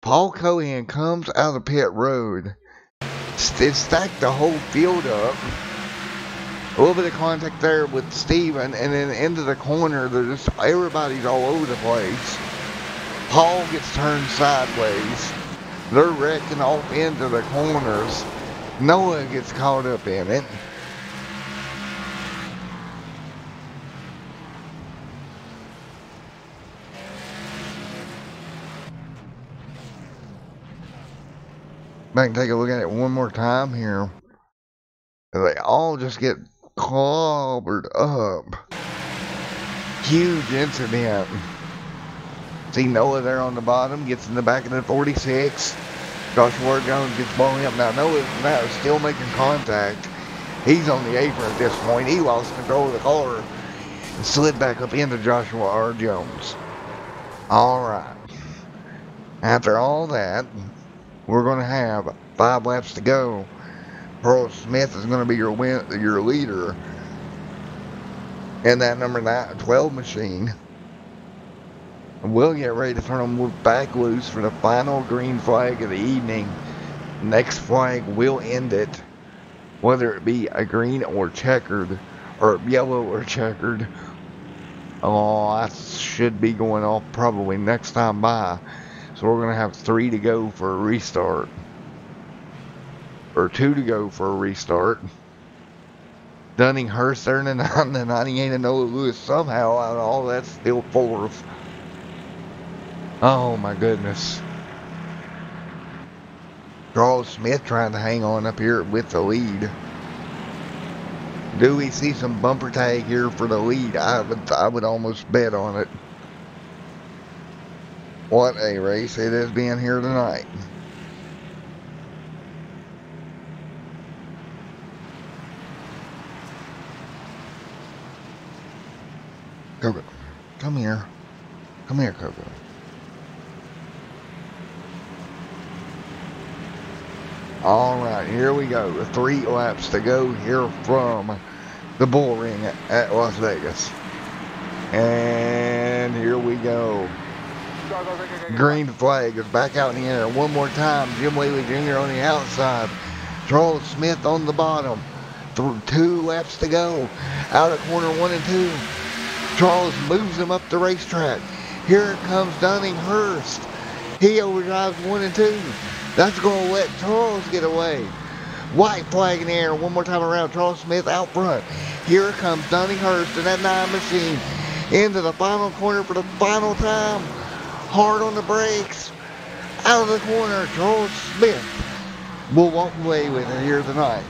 Paul Cohen comes out of pit road. It stacked the whole field up. A little bit of contact there with Steven, and then into the corner, everybody's all over the place. Paul gets turned sideways. They're wrecking off into the corners. Noah gets caught up in it. Back and take a look at it one more time here. They all just get clobbered up. Huge incident. See Noah there on the bottom, gets in the back of the 46. Joshua Jones gets blown up. Now Noah's now still making contact. He's on the apron at this point. He lost control of the car and slid back up into Joshua R. Jones. Alright. After all that, we're going to have 5 laps to go. Pearl Smith is going to be your leader in that number 12 machine. And we'll get ready to turn them back loose for the final green flag of the evening. Next flag will end it, whether it be a green or checkered, or yellow or checkered. Oh, I should be going off probably next time by. So we're going to have 3 to go for a restart. Or 2 to go for a restart. Dunninghurst there in the 98 and Noah Lewis somehow out of all that's still 4th. Oh my goodness. Charles Smith trying to hang on up here with the lead. Do we see some bumper tag here for the lead? I would almost bet on it. What a race it has been here tonight. Coco, come here. Come here, Coco. Alright, here we go. 3 laps to go here from the Bullring at Las Vegas. And here we go. Green flag is back out in the air. One more time. Jim Whaley Jr. on the outside. Charles Smith on the bottom. 2 laps to go. Out of corner 1 and 2. Charles moves him up the racetrack. Here comes Dunninghurst. He overdrives 1 and 2. That's going to let Charles get away. White flag in the air. One more time around. Charles Smith out front. Here comes Dunninghurst in that 9 machine. Into the final corner for the final time. Hard on the brakes. Out of the corner. Charles Smith will walk away with it here tonight.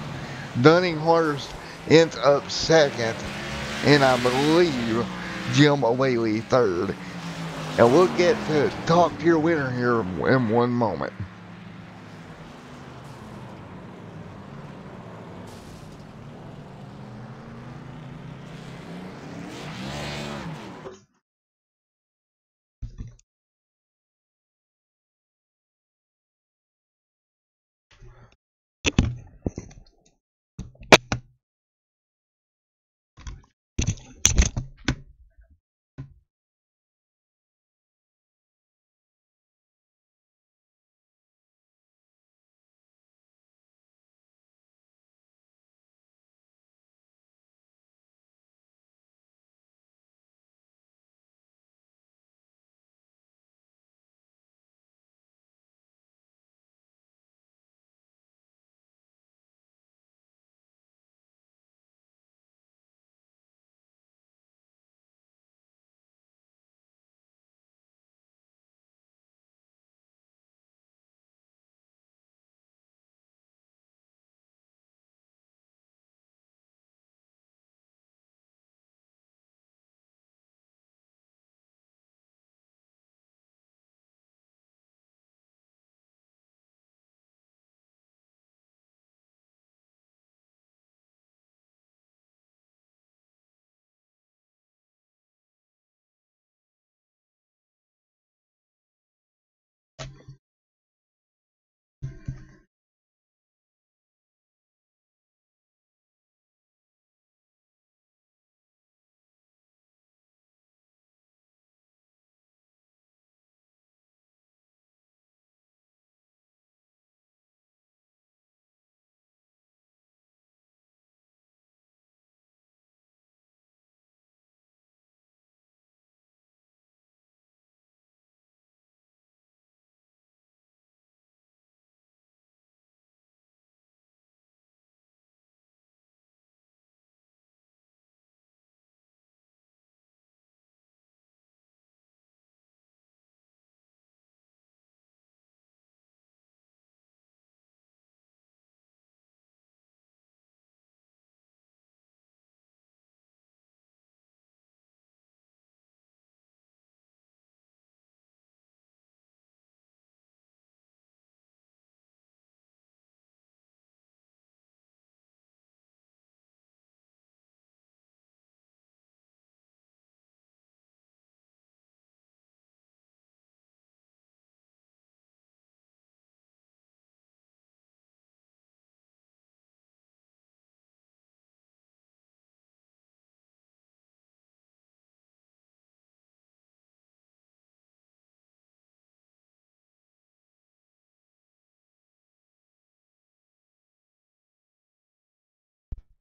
Dunninghurst ends up 2nd. And I believe Jim Whaley 3rd. And we'll get to talk to your winner here in one moment.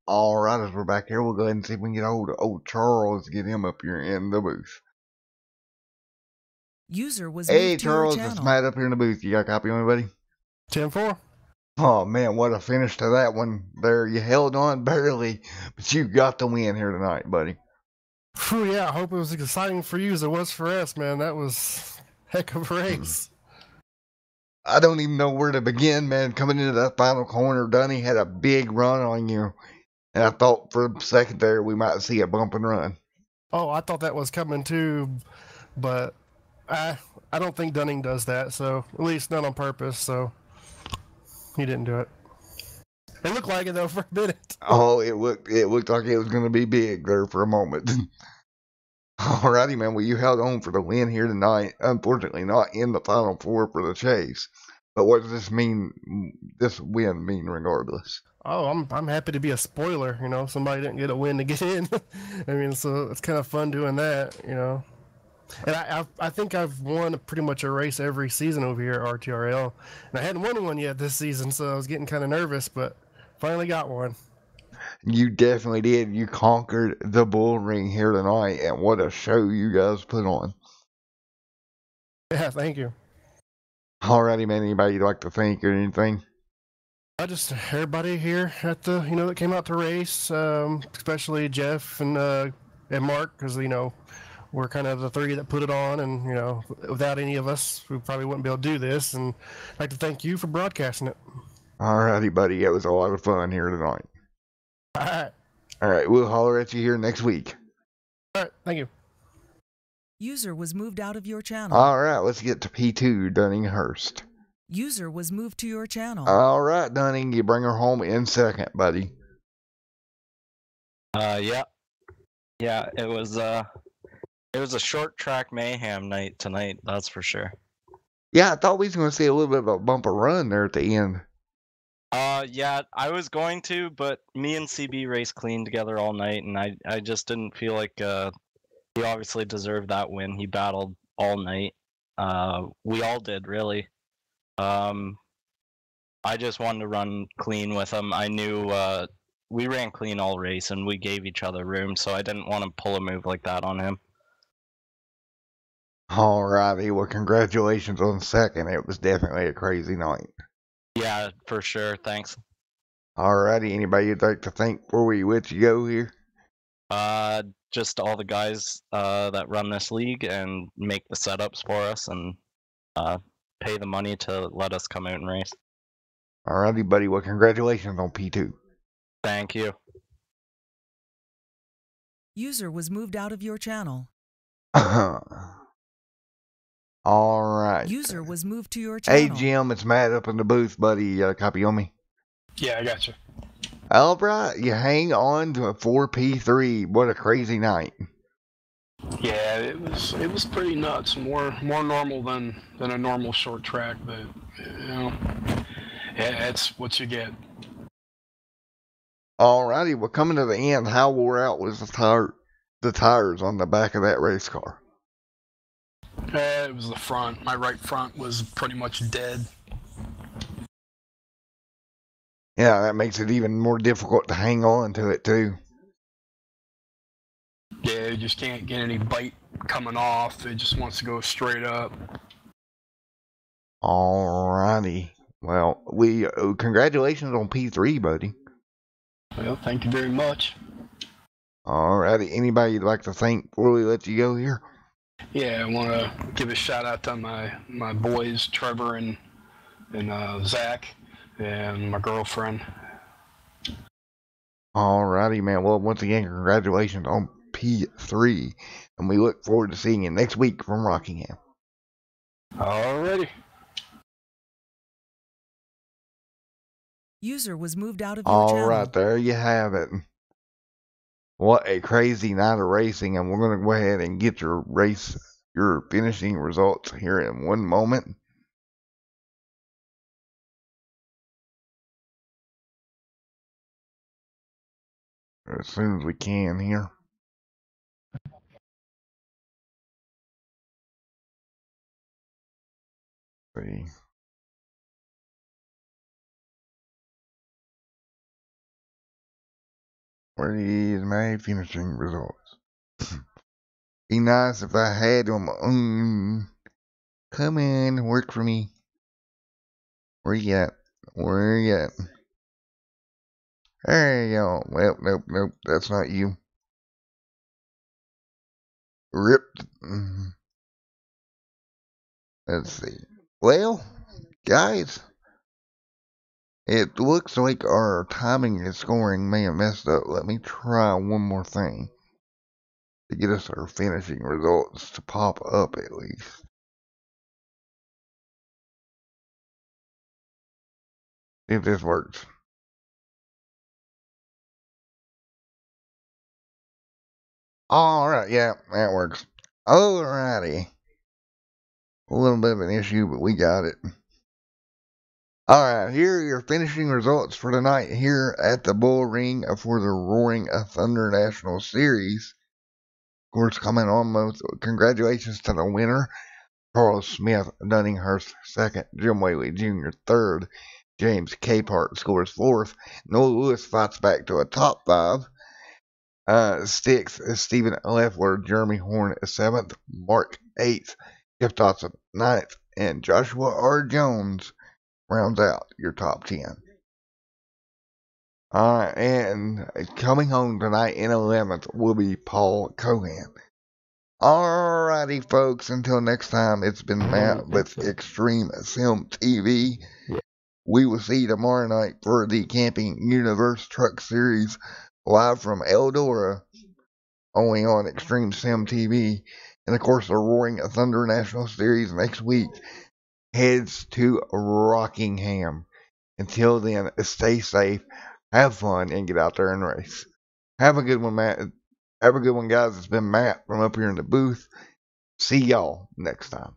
All right, as we're back here, we'll go ahead and see if we can get old Charles, get him up here in the booth. User was Hey, moved to your Charles, it's channel. Matt up here in the booth. You got a copy on me, buddy? 10-4. Oh, man, what a finish to that one there. You held on barely, but you got the win here tonight, buddy. Phew, yeah, I hope it was exciting for you as it was for us, man. That was a heck of a race. I don't even know where to begin, man. Coming into that final corner, Dunny had a big run on you. And I thought for a second there we might see a bump and run. Oh, I thought that was coming too, but I don't think Dunning does that, so at least not on purpose, so he didn't do it. It looked like it though for a minute. Oh, it looked like it was going to be big there for a moment. Alrighty, man. Well, you held on for the win here tonight. Unfortunately, not in the final four for the chase. But what does this mean? This win mean regardless? Oh, I'm happy to be a spoiler. You know, somebody didn't get a win to get in. I mean, so it's kind of fun doing that. You know, and I think I've won pretty much a race every season over here at RTRL, and I hadn't won one yet this season, so I was getting kind of nervous, but finally got one. You definitely did. You conquered the Bullring here tonight, and what a show you guys put on. Yeah, thank you. Alrighty, man. Anybody you'd like to thank or anything? I just everybody here at the that came out to race, especially Jeff and Mark, because we're kind of the three that put it on, and without any of us, we probably wouldn't be able to do this. And I'd like to thank you for broadcasting it. Alrighty, buddy. It was a lot of fun here tonight. All right. Alright, we'll holler at you here next week. All right, thank you. User was moved out of your channel. Alright, let's get to P2, Dunninghurst. User was moved to your channel. Alright, Dunning, you bring her home in second, buddy. Yeah. Yeah, it was a short track mayhem night tonight, that's for sure. Yeah, I thought we was going to see a little bit of a bumper run there at the end. Yeah, I was going to, but me and CB raced clean together all night, and I just didn't feel like he obviously deserved that win. He battled all night. We all did, really. I just wanted to run clean with him. I knew we ran clean all race, and we gave each other room, so I didn't want to pull a move like that on him. Alrighty, well, congratulations on second. It was definitely a crazy night. Yeah, for sure. Thanks. Alrighty, anybody you'd like to thank before we let you go here? Just all the guys that run this league and make the setups for us and pay the money to let us come out and race. Alrighty, buddy. Well, congratulations on P2. Thank you. User was moved out of your channel. Alright. User was moved to your channel. Hey, Jim, it's Matt up in the booth, buddy. You got a copy on me? Yeah, I got you. Alright, you hang on to a 4P3. What a crazy night. Yeah, it was pretty nuts. More normal than a normal short track, but it's what you get. Alrighty, well, coming to the end, how wore out was the tires on the back of that race car? It was the front. My right front was pretty much dead. Yeah, that makes it even more difficult to hang on to it, too. Yeah, you just can't get any bite coming off. It just wants to go straight up. Alrighty. Well, congratulations on P3, buddy. Well, thank you very much. Alrighty, anybody you'd like to thank before we let you go here? Yeah, I want to give a shout out to my boys, Trevor and Zach, and my girlfriend. Alrighty, man. Well, once again, congratulations on P3, and we look forward to seeing you next week from Rockingham. Alrighty. User was moved out of your channel. Alright, there you have it. What a crazy night of racing, and we're going to go ahead and get your finishing results here in one moment. As soon as we can here. See. Where is my finishing results? Be nice if I had them. Come in, work for me. Where you at? Where you at? There you go. Well, nope, that's not you. Ripped. Let's see. Well, guys, it looks like our timing and scoring may have messed up. Let me try one more thing to get us our finishing results to pop up at least. See if this works. Alright, yeah, that works. Alrighty. A little bit of an issue, but we got it. Alright, here are your finishing results for tonight here at the Bullring for the Roaring Thunder National Series. Of course, coming on most, congratulations to the winner, Charles Smith Dunninghurst second, Jim Whaley Jr. third, James Capehart scores fourth, Noah Lewis fights back to a top five, sixth, Stephen Leffler, Jeremy Horn seventh, Mark eighth, Jeff Dotson ninth, and Joshua R. Jones rounds out your top 10. And coming home tonight in 11th will be Paul Cohan. Alrighty, folks, until next time, it's been Matt with Extreme Sim TV. We will see you tomorrow night for the Camping Universe Truck Series live from Eldora, only on Extreme Sim TV. And of course, the Roaring Thunder National Series next week heads to Rockingham. Until then, stay safe, have fun, and get out there and race. Have a good one, Matt. Have a good one, guys. It's been Matt from up here in the booth. See y'all next time.